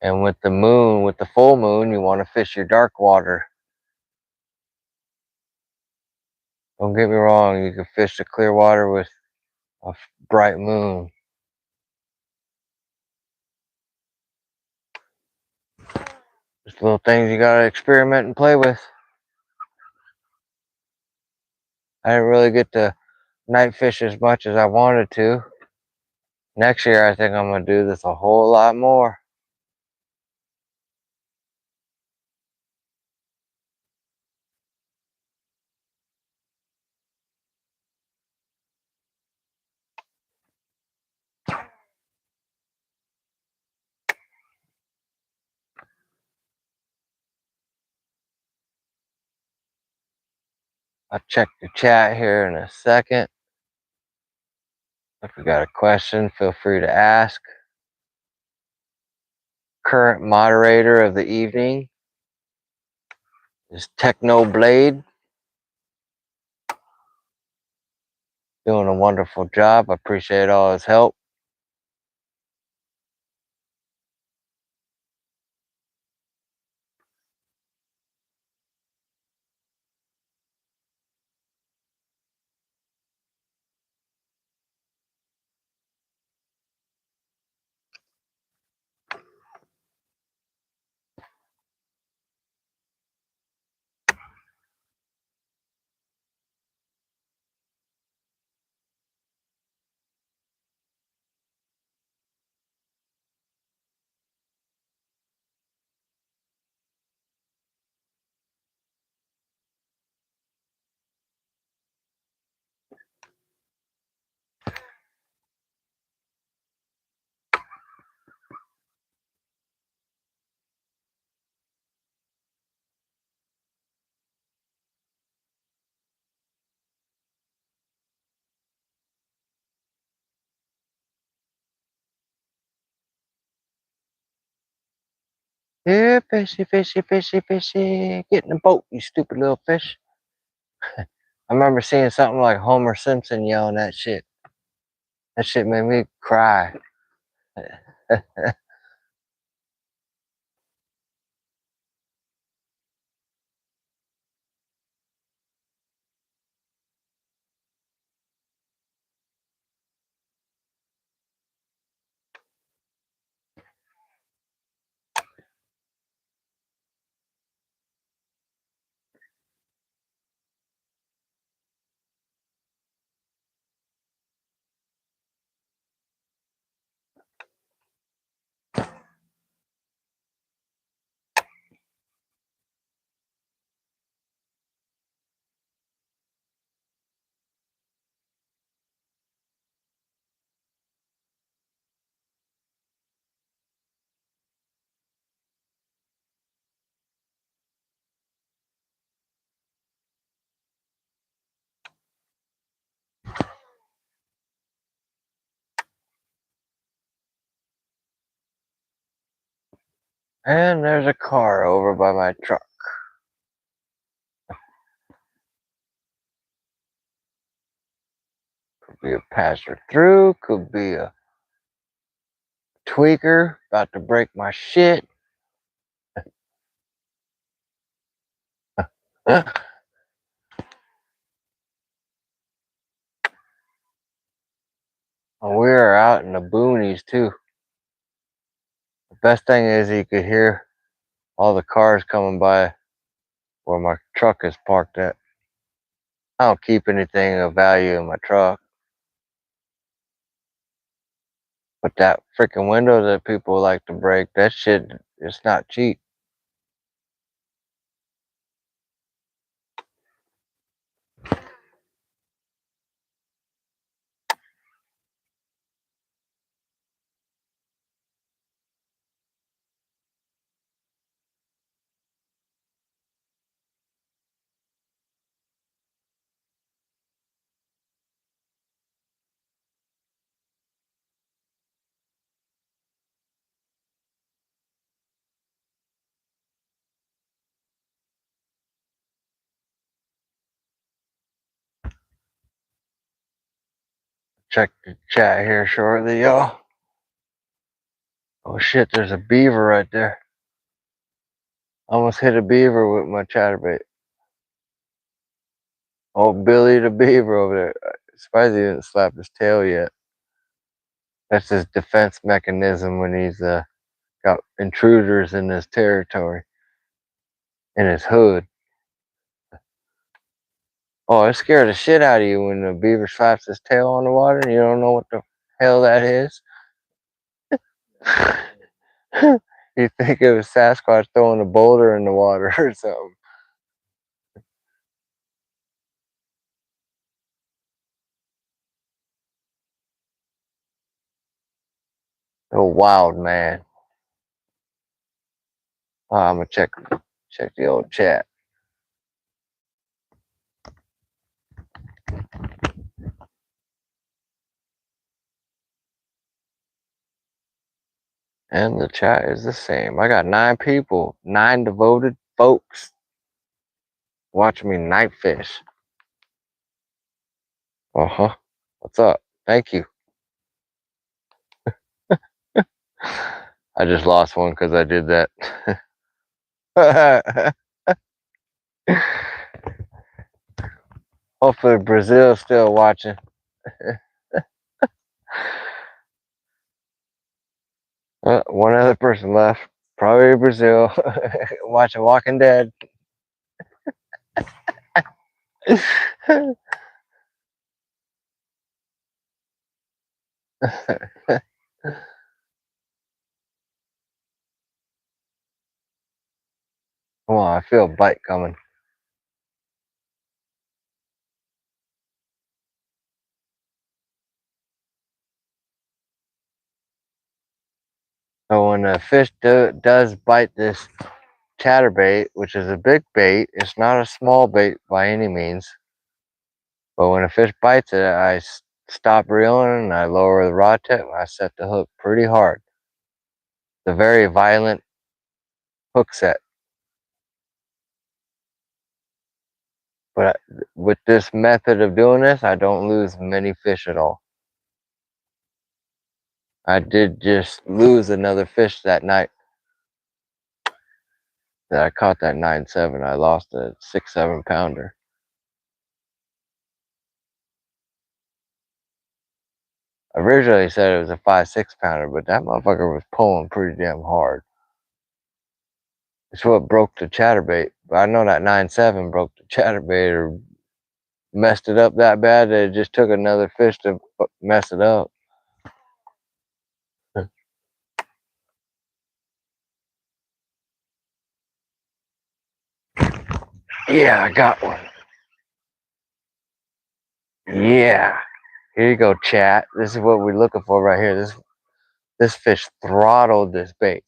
And with the full moon, you want to fish your dark water. Don't get me wrong, you can fish the clear water with a bright moon. Just little things you gotta experiment and play with. I didn't really get to night fish as much as I wanted to. Next year, I think I'm going to do this a whole lot more. I'll check the chat here in a second. If you got a question, feel free to ask. Current moderator of the evening is Techno Blade. Doing a wonderful job. I appreciate all his help. Here, fishy, fishy, fishy, fishy. Get in the boat, you stupid little fish. I remember seeing something like Homer Simpson yelling that shit. That shit made me cry. And there's a car over by my truck. Could be a passer through, could be a tweaker about to break my shit. We're out in the boonies too. The best thing is you could hear all the cars coming by where my truck is parked at. I don't keep anything of value in my truck. But that freaking window that people like to break, that shit, it's not cheap. Check the chat here shortly, y'all. Oh shit, there's a beaver right there. Almost hit a beaver with my chatterbait. Oh, Billy the beaver over there. Surprised he didn't slap his tail yet. That's his defense mechanism when he's got intruders in his territory, in his hood. Oh, it scared the shit out of you when the beaver slaps his tail on the water and you don't know what the hell that is. You think it was Sasquatch throwing a boulder in the water or something. A wild man. Oh, I'm gonna check the old chat. And the chat is the same. I got 9 people, 9 devoted folks watching me night fish. Uh-huh. What's up? Thank you. I just lost one because I did that. Hopefully Brazil's still watching. One other person left. Probably Brazil. Watching Walking Dead. Come on, I feel a bite coming. So when a fish does bite this chatterbait, which is a big bait, it's not a small bait by any means. But when a fish bites it, I stop reeling and I lower the rod tip. I set the hook pretty hard. It's a very violent hook set. But with this method of doing this, I don't lose many fish at all. I did just lose another fish that night. That I caught that 9.7. I lost a 6-7 pounder. I originally said it was a 5-6 pounder, but that motherfucker was pulling pretty damn hard. It's what broke the chatterbait. But I know that 9.7 broke the chatterbait or messed it up that bad that it just took another fish to mess it up. Yeah, I got one. Yeah. Here you go, chat. This is what we're looking for right here. This fish throttled this bait.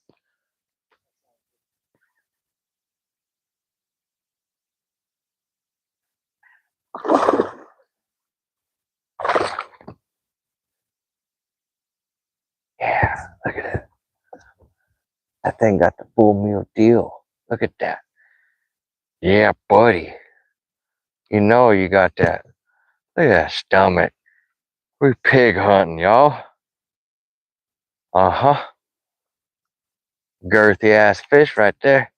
Yeah, look at it. That thing got the full meal deal. Look at that. Yeah, buddy. You know you got that. Look at that stomach. We pig hunting, y'all. Uh-huh. Girthy ass fish right there.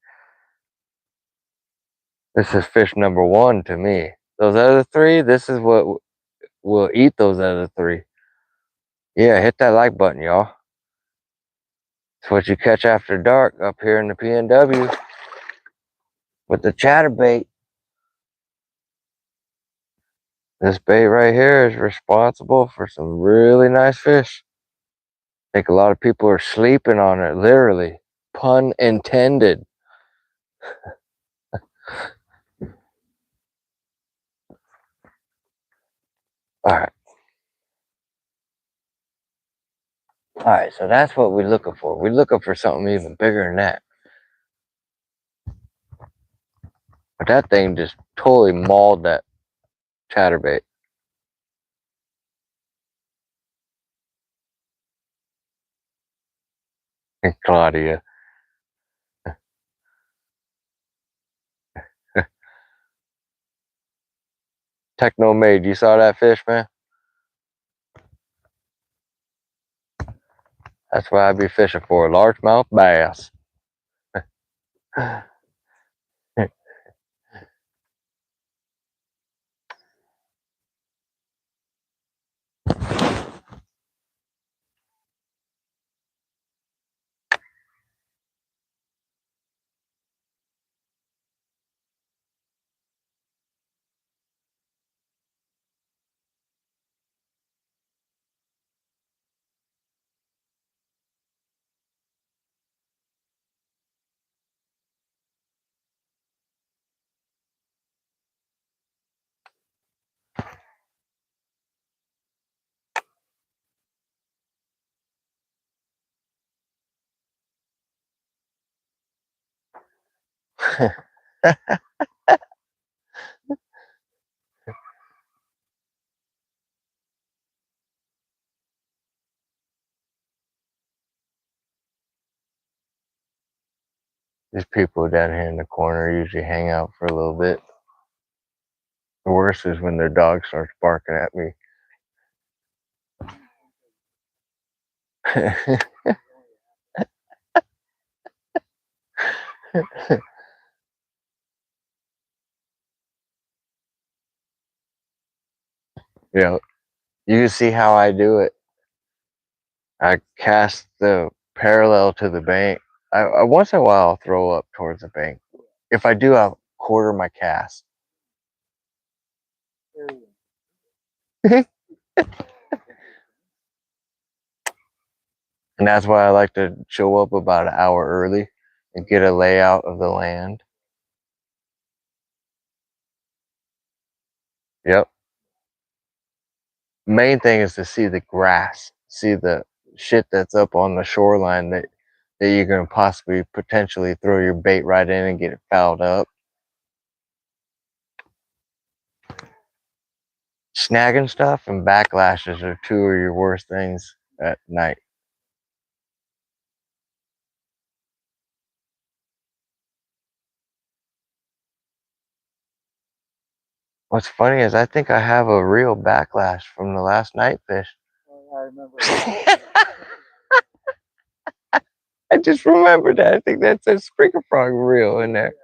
This is fish number 1 to me. Those other 3, this is what will eat those other 3. Yeah, hit that like button, y'all. It's what you catch after dark up here in the PNW with the chatterbait. This bait right here is responsible for some really nice fish. I think a lot of people are sleeping on it, literally. Pun intended. Alright. Alright, so that's what we're looking for. We're looking for something even bigger than that. But that thing just totally mauled that chatterbait. Claudia. Techno Made, you saw that fish, man? That's what I be fishing for, largemouth bass. These people down here in the corner usually hang out for a little bit. The worst is when their dog starts barking at me. You know, you can see how I do it. I cast the parallel to the bank. I once in a while I'll throw up towards the bank. If I do, I'll quarter my cast. And that's why I like to show up about an hour early and get a layout of the land. Yep. Main thing is to see the grass, see the shit that's up on the shoreline that you're gonna possibly potentially throw your bait right in and get it fouled up. Snagging stuff and backlashes are two of your worst things at night. What's funny is I think I have a real backlash from the last night fish. Oh, yeah, I remember. I just remembered that. I think that's a springer frog reel in there.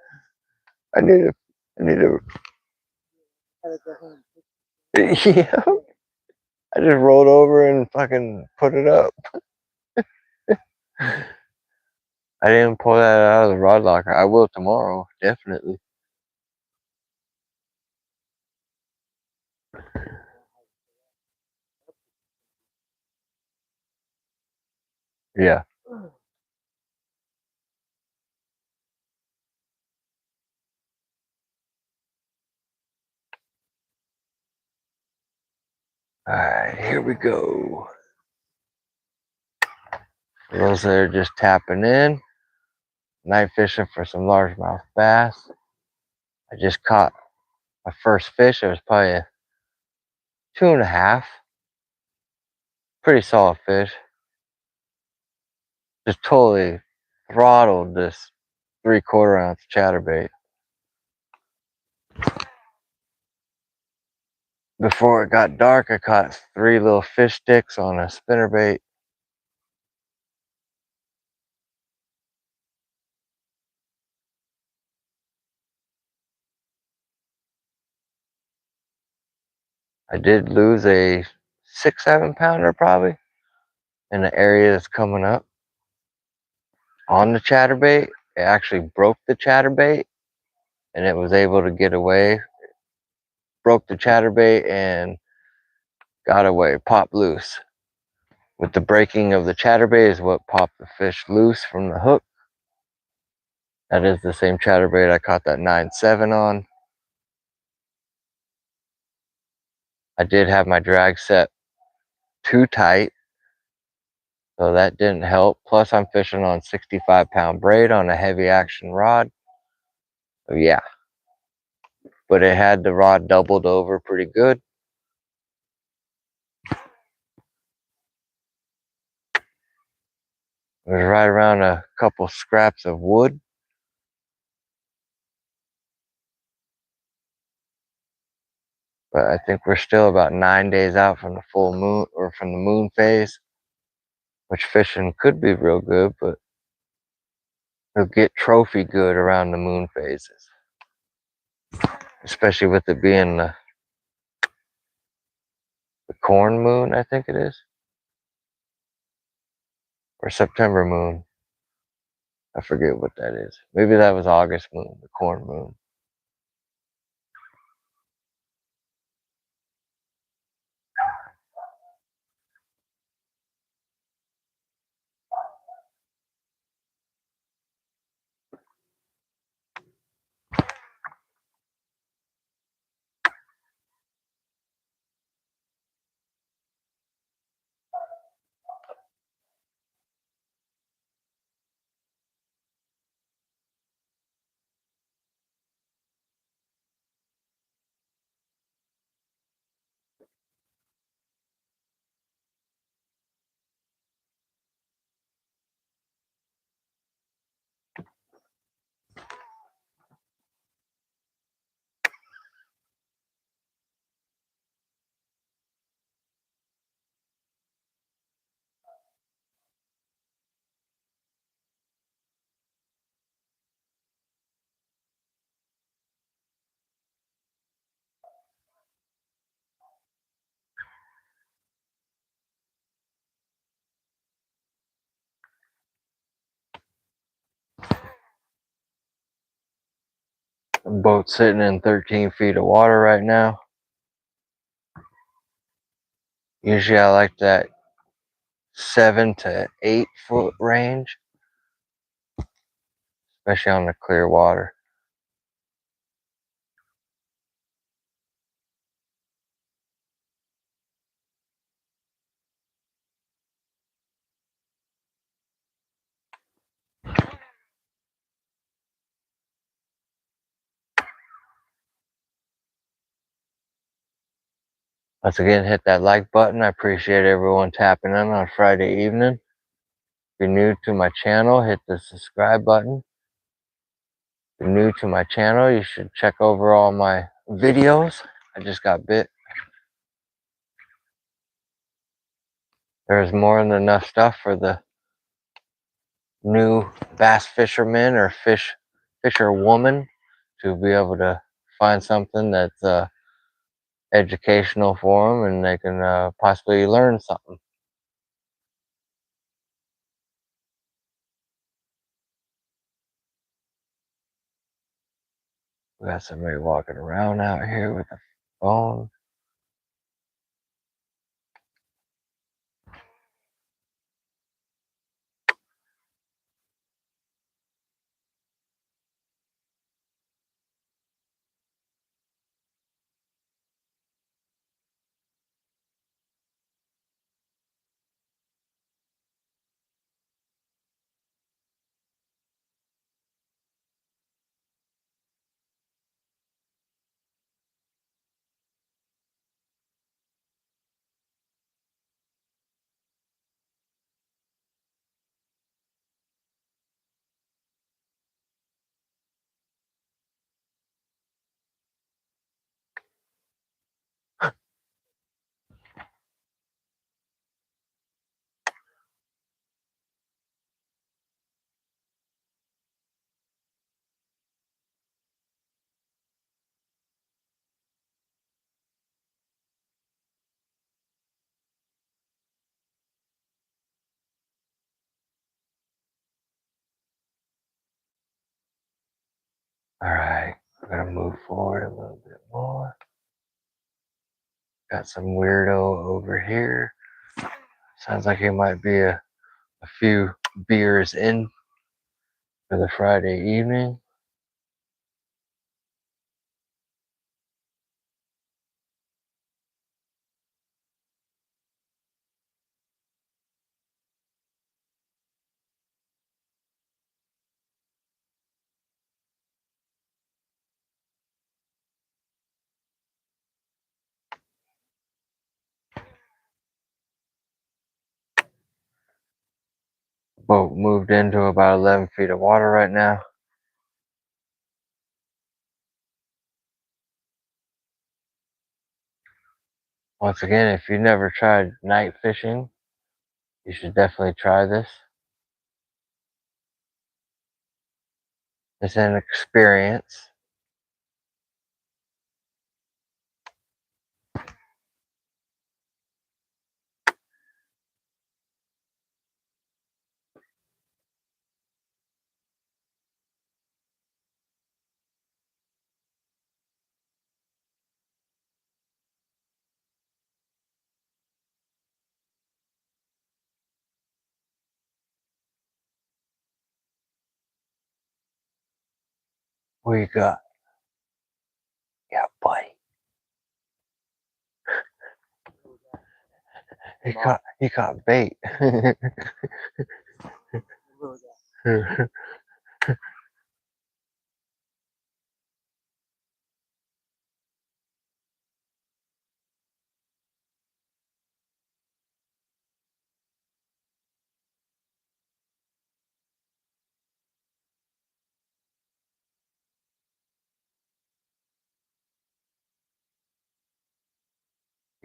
I need to yeah. I just rolled over and fucking put it up. I didn't pull that out of the rod locker. I will tomorrow, definitely. Yeah. Alright, here we go. For those that are just tapping in, night fishing for some largemouth bass. I just caught my first fish. It was probably a 2.5. Pretty solid fish. Just totally throttled this 3/4 ounce chatterbait. Before it got dark, I caught 3 little fish sticks on a spinnerbait. I did lose a 6-7 pounder probably in the area that's coming up on the chatterbait. It actually broke the chatterbait and it was able to get away. Broke the chatterbait and got away, popped loose. With the breaking of the chatterbait is what popped the fish loose from the hook. That is the same chatterbait I caught that 9.7 on. I did have my drag set too tight, so that didn't help. Plus I'm fishing on 65-pound braid on a heavy action rod. So yeah, but it had the rod doubled over pretty good. It was right around a couple scraps of wood. But I think we're still about 9 days out from the full moon, or from the moon phase, which fishing could be real good, but it'll get trophy good around the moon phases, especially with it being the corn moon, I think it is, or September moon. I forget what that is. Maybe that was August moon, the corn moon. The boat's sitting in 13 feet of water right now. Usually I like that 7 to 8 foot range, especially on the clear water. Once again, hit that like button. I appreciate everyone tapping in on Friday evening. If you're new to my channel, hit the subscribe button. If you're new to my channel, you should check over all my videos. I just got bit. There's more than enough stuff for the new bass fisherman or fisher woman to be able to find something that's educational for them, and they can possibly learn something. We got somebody walking around out here with a phone. Alright, we're gonna move forward a little bit more. Got some weirdo over here. Sounds like he might be a few beers in for the Friday evening. Boat moved into about 11 feet of water right now. Once again, if you've never tried night fishing, you should definitely try this. It's an experience. What you got? Yeah, buddy. He caught bait.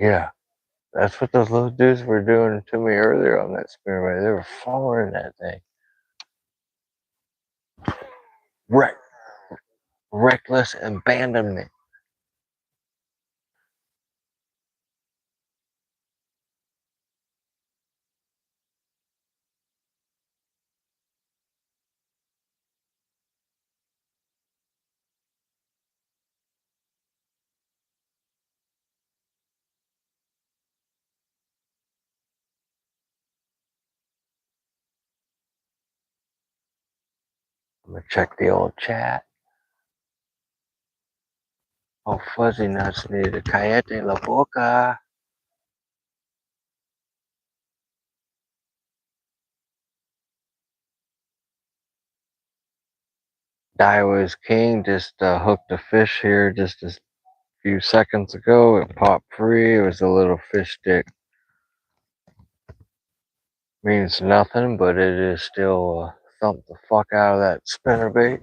Yeah, that's what those little dudes were doing to me earlier on that spinnerbait. They were following that thing. Reckless abandonment. I'm gonna check the old chat. Oh, Fuzzy Nuts needed Cállate la boca. Daiwa's King just hooked a fish here just a few seconds ago. It popped free. It was a little fish stick. Means nothing, but it is still thumped the fuck out of that spinnerbait.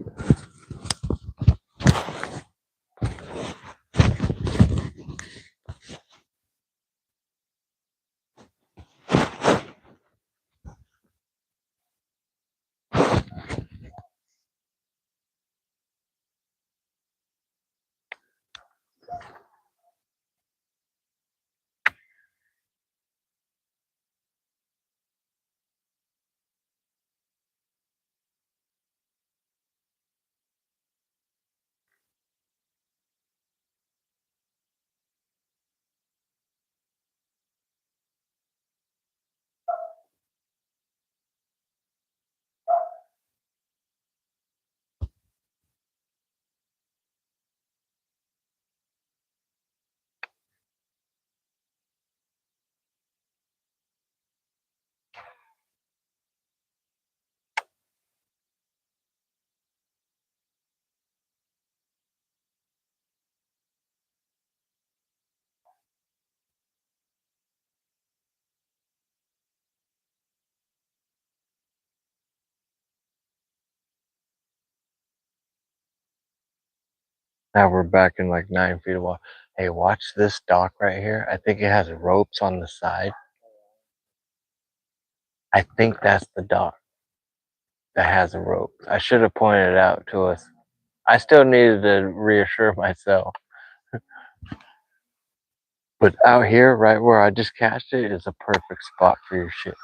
Now we're back in like 9 feet of water. Hey, watch this dock right here. I think it has ropes on the side. I think that's the dock that has a rope. I should have pointed it out to us. I still needed to reassure myself. But out here, right where I just cast it, is a perfect spot for your shit.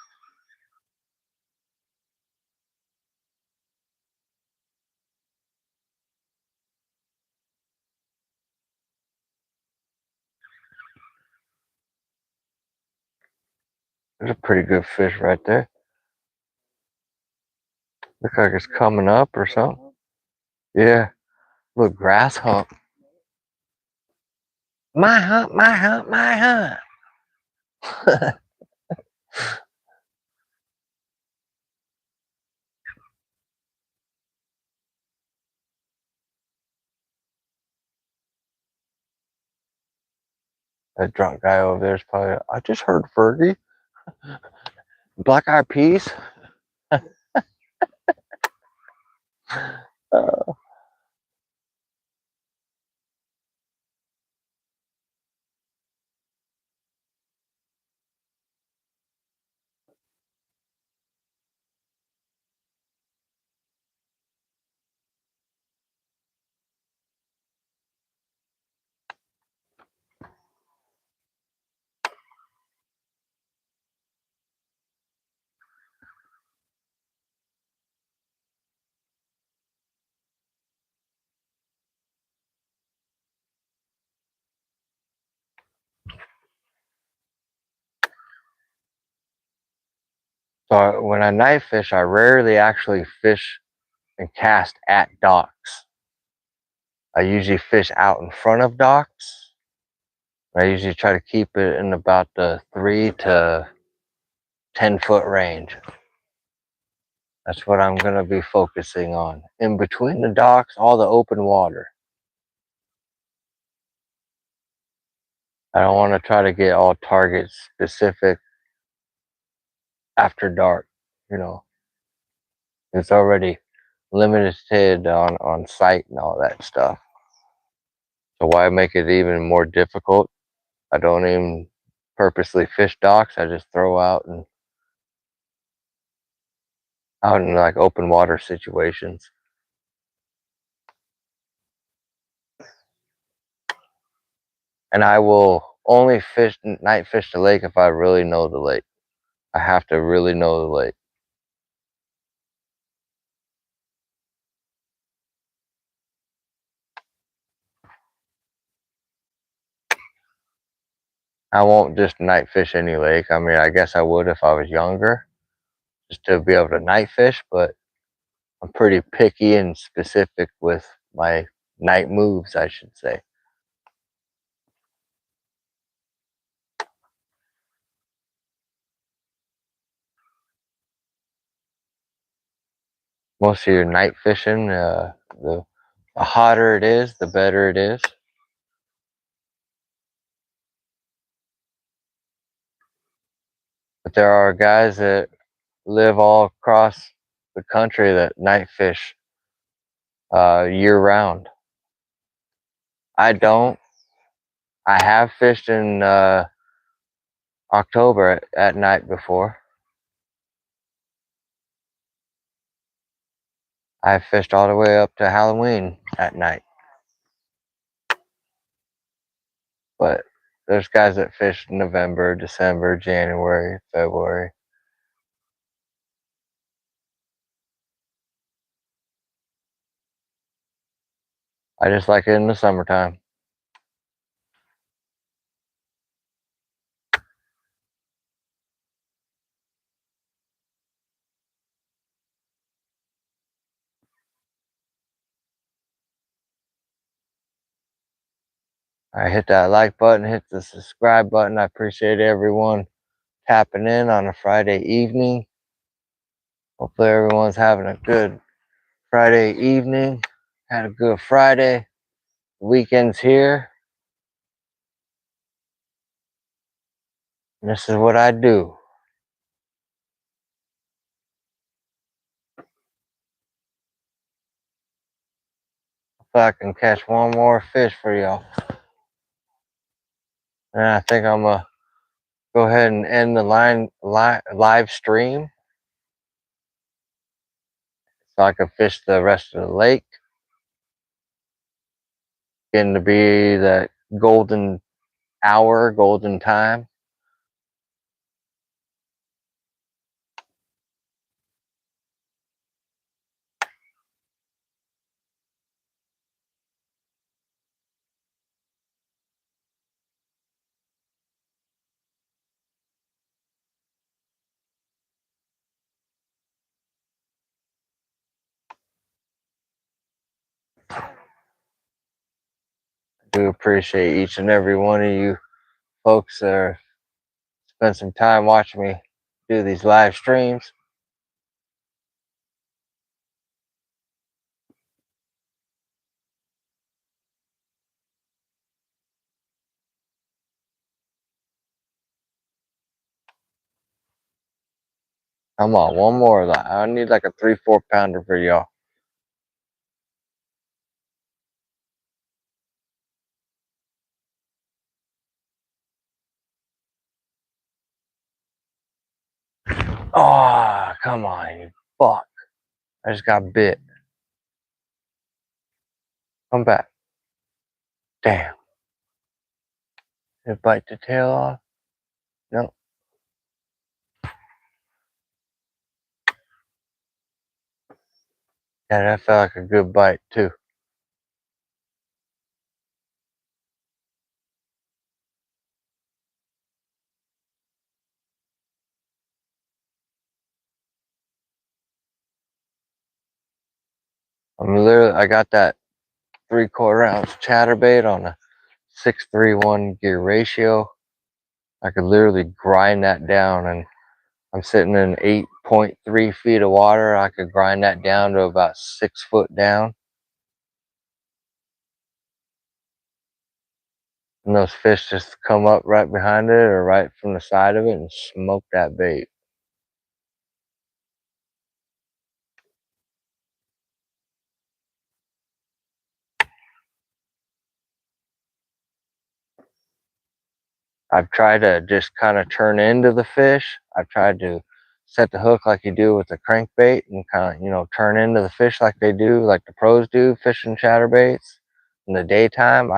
There's a pretty good fish right there. Looks like it's coming up or something. Yeah. Look, grass hump. My hump, my hump, my hump. That drunk guy over there is probably, I just heard Fergie. Black Eyed Peas. So when I night fish, I rarely actually fish and cast at docks. I usually fish out in front of docks. I usually try to keep it in about the 3 to 10 foot range. That's what I'm going to be focusing on. In between the docks, all the open water. I don't want to try to get all target specific after dark, you know. It's already limited on site and all that stuff. So why make it even more difficult? I don't even purposely fish docks. I just throw out in like open water situations. And I will only night fish the lake if I really know the lake. I have to really know the lake. I won't just night fish any lake. I mean, I guess I would if I was younger, just to be able to night fish, but I'm pretty picky and specific with my night moves, I should say. Most of your night fishing, the hotter it is, the better it is. But there are guys that live all across the country that night fish year round. I don't. I have fished in October at night before. I fished all the way up to Halloween at night. But there's guys that fish November, December, January, February. I just like it in the summertime. I hit that like button, hit the subscribe button. I appreciate everyone tapping in on a Friday evening. Hopefully everyone's having a good Friday evening. Had a good Friday. Weekend's here. And this is what I do. Hopefully I can catch one more fish for y'all. And I think I'm gonna go ahead and end the live stream so I can fish the rest of the lake. Getting to be that golden hour, golden time. I do appreciate each and every one of you folks that spend some time watching me do these live streams. Come on, one more. I need like a 3-4 pounder for y'all. Oh, come on, you fuck. I just got bit. Come back. Damn. Did it bite the tail off? No. Yeah, that felt like a good bite too. I got that 3/4 ounce chatterbait on a 6:3:1 gear ratio. I could literally grind that down, and I'm sitting in 8.3 feet of water. I could grind that down to about 6 foot down. And those fish just come up right behind it or right from the side of it and smoke that bait. I've tried to just kind of turn into the fish. I've tried to set the hook like you do with the crankbait and kind of, turn into the fish like they do, like the pros do, fishing chatterbaits in the daytime.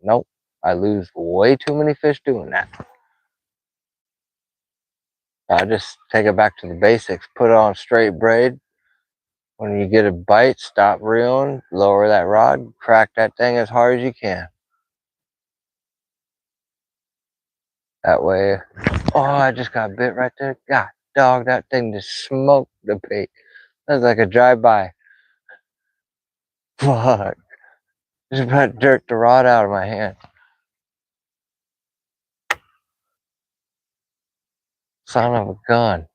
Nope. I lose way too many fish doing that. I just take it back to the basics. Put it on straight braid. When you get a bite, stop reeling, lower that rod, crack that thing as hard as you can. That way, oh, I just got bit right there. God, dog, that thing just smoked the bait. That's like a drive-by. Fuck. Just about jerked the rod out of my hand. Son of a gun.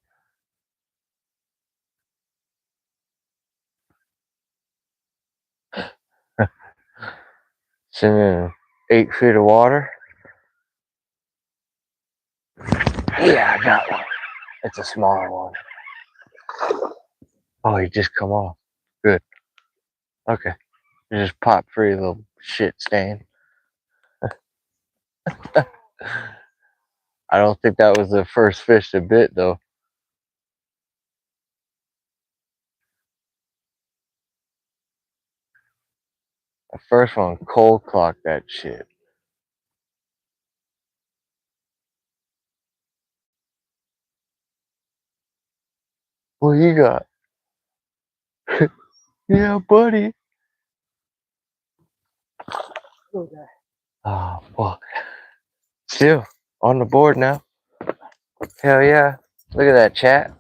Sitting in 8 feet of water. Yeah, I got one. It's a smaller one. Oh, he just come off. Good. Okay. You just pop free, little shit stain. I don't think that was the first fish that bit, though. The first one cold clocked that shit. What you got? Yeah, buddy. Okay. Oh, fuck. Still on the board now. Hell yeah. Look at that chat.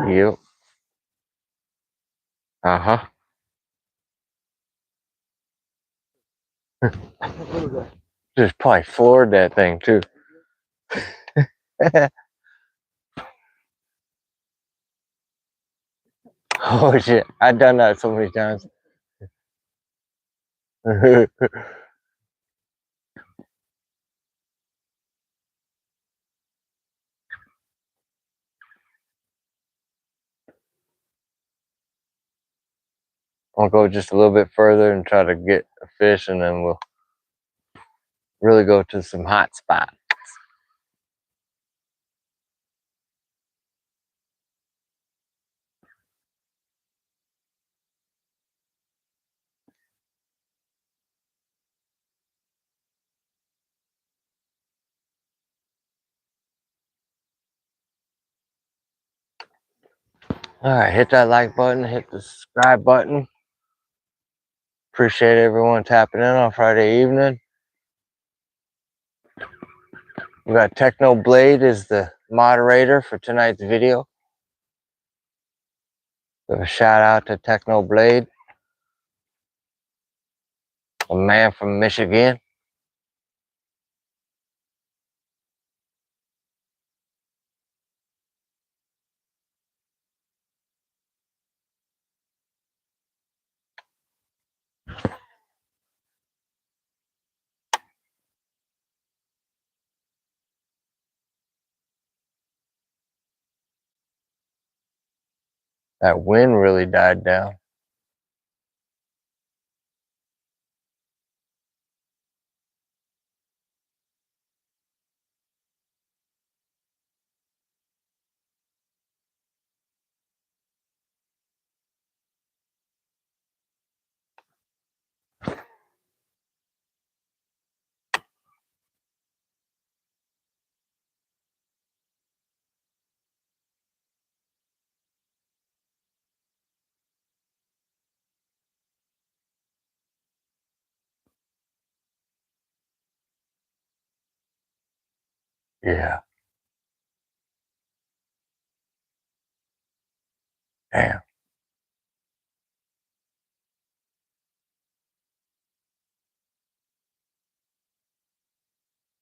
Yep. Uh-huh. Just probably floored that thing, too. Oh, shit. I've done that so many times. I'll go just a little bit further and try to get a fish, and then we'll really go to some hot spots. All right, hit that like button, hit the subscribe button. Appreciate everyone tapping in on Friday evening. We got Techno Blade as the moderator for tonight's video. Give a shout out to Techno Blade, a man from Michigan. That wind really died down. Yeah. Damn.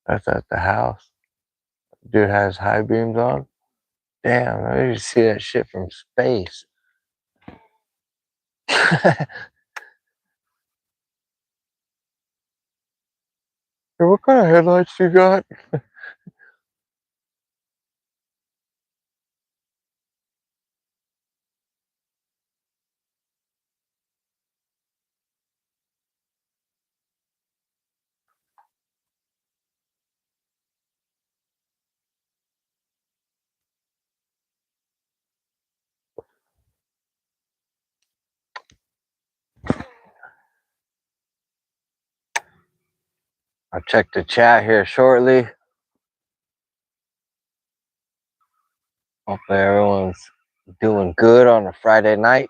That's at the house. Dude has high beams on. Damn, I need to see that shit from space. Hey, what kind of headlights you got? I'll check the chat here shortly. Hopefully everyone's doing good on a Friday night.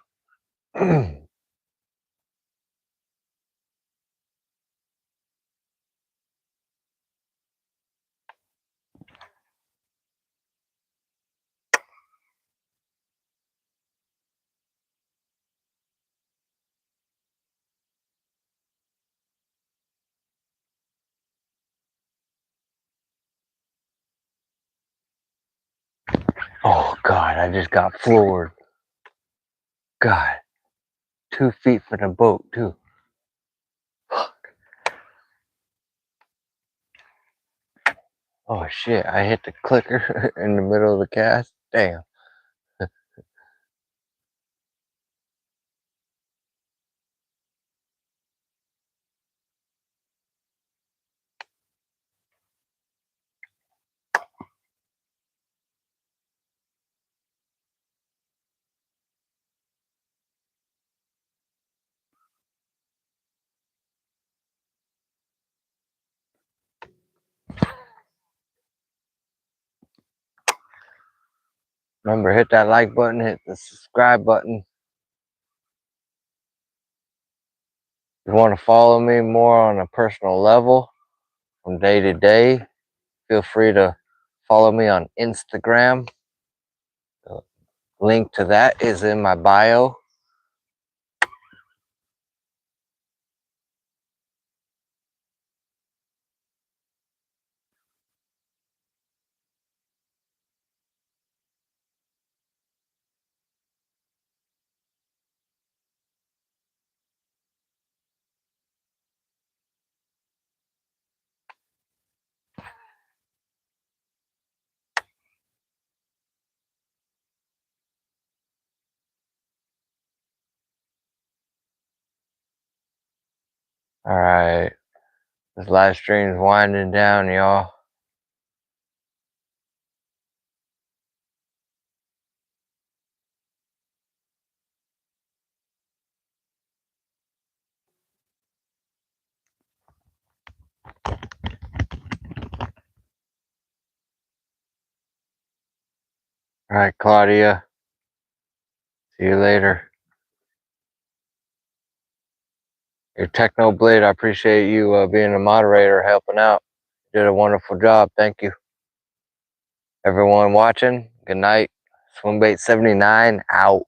Oh God, I just got floored. God, 2 feet from the boat too. Fuck. Oh shit, I hit the clicker in the middle of the cast. Damn. Remember, hit that like button, hit the subscribe button. If you want to follow me more on a personal level from day to day, feel free to follow me on Instagram. The link to that is in my bio. All right, this live stream's winding down, y'all. All right, Claudia. See you later. Your Techno Blade, I appreciate you being a moderator, helping out. You did a wonderful job. Thank you. Everyone watching, good night. Swimbait 79 out.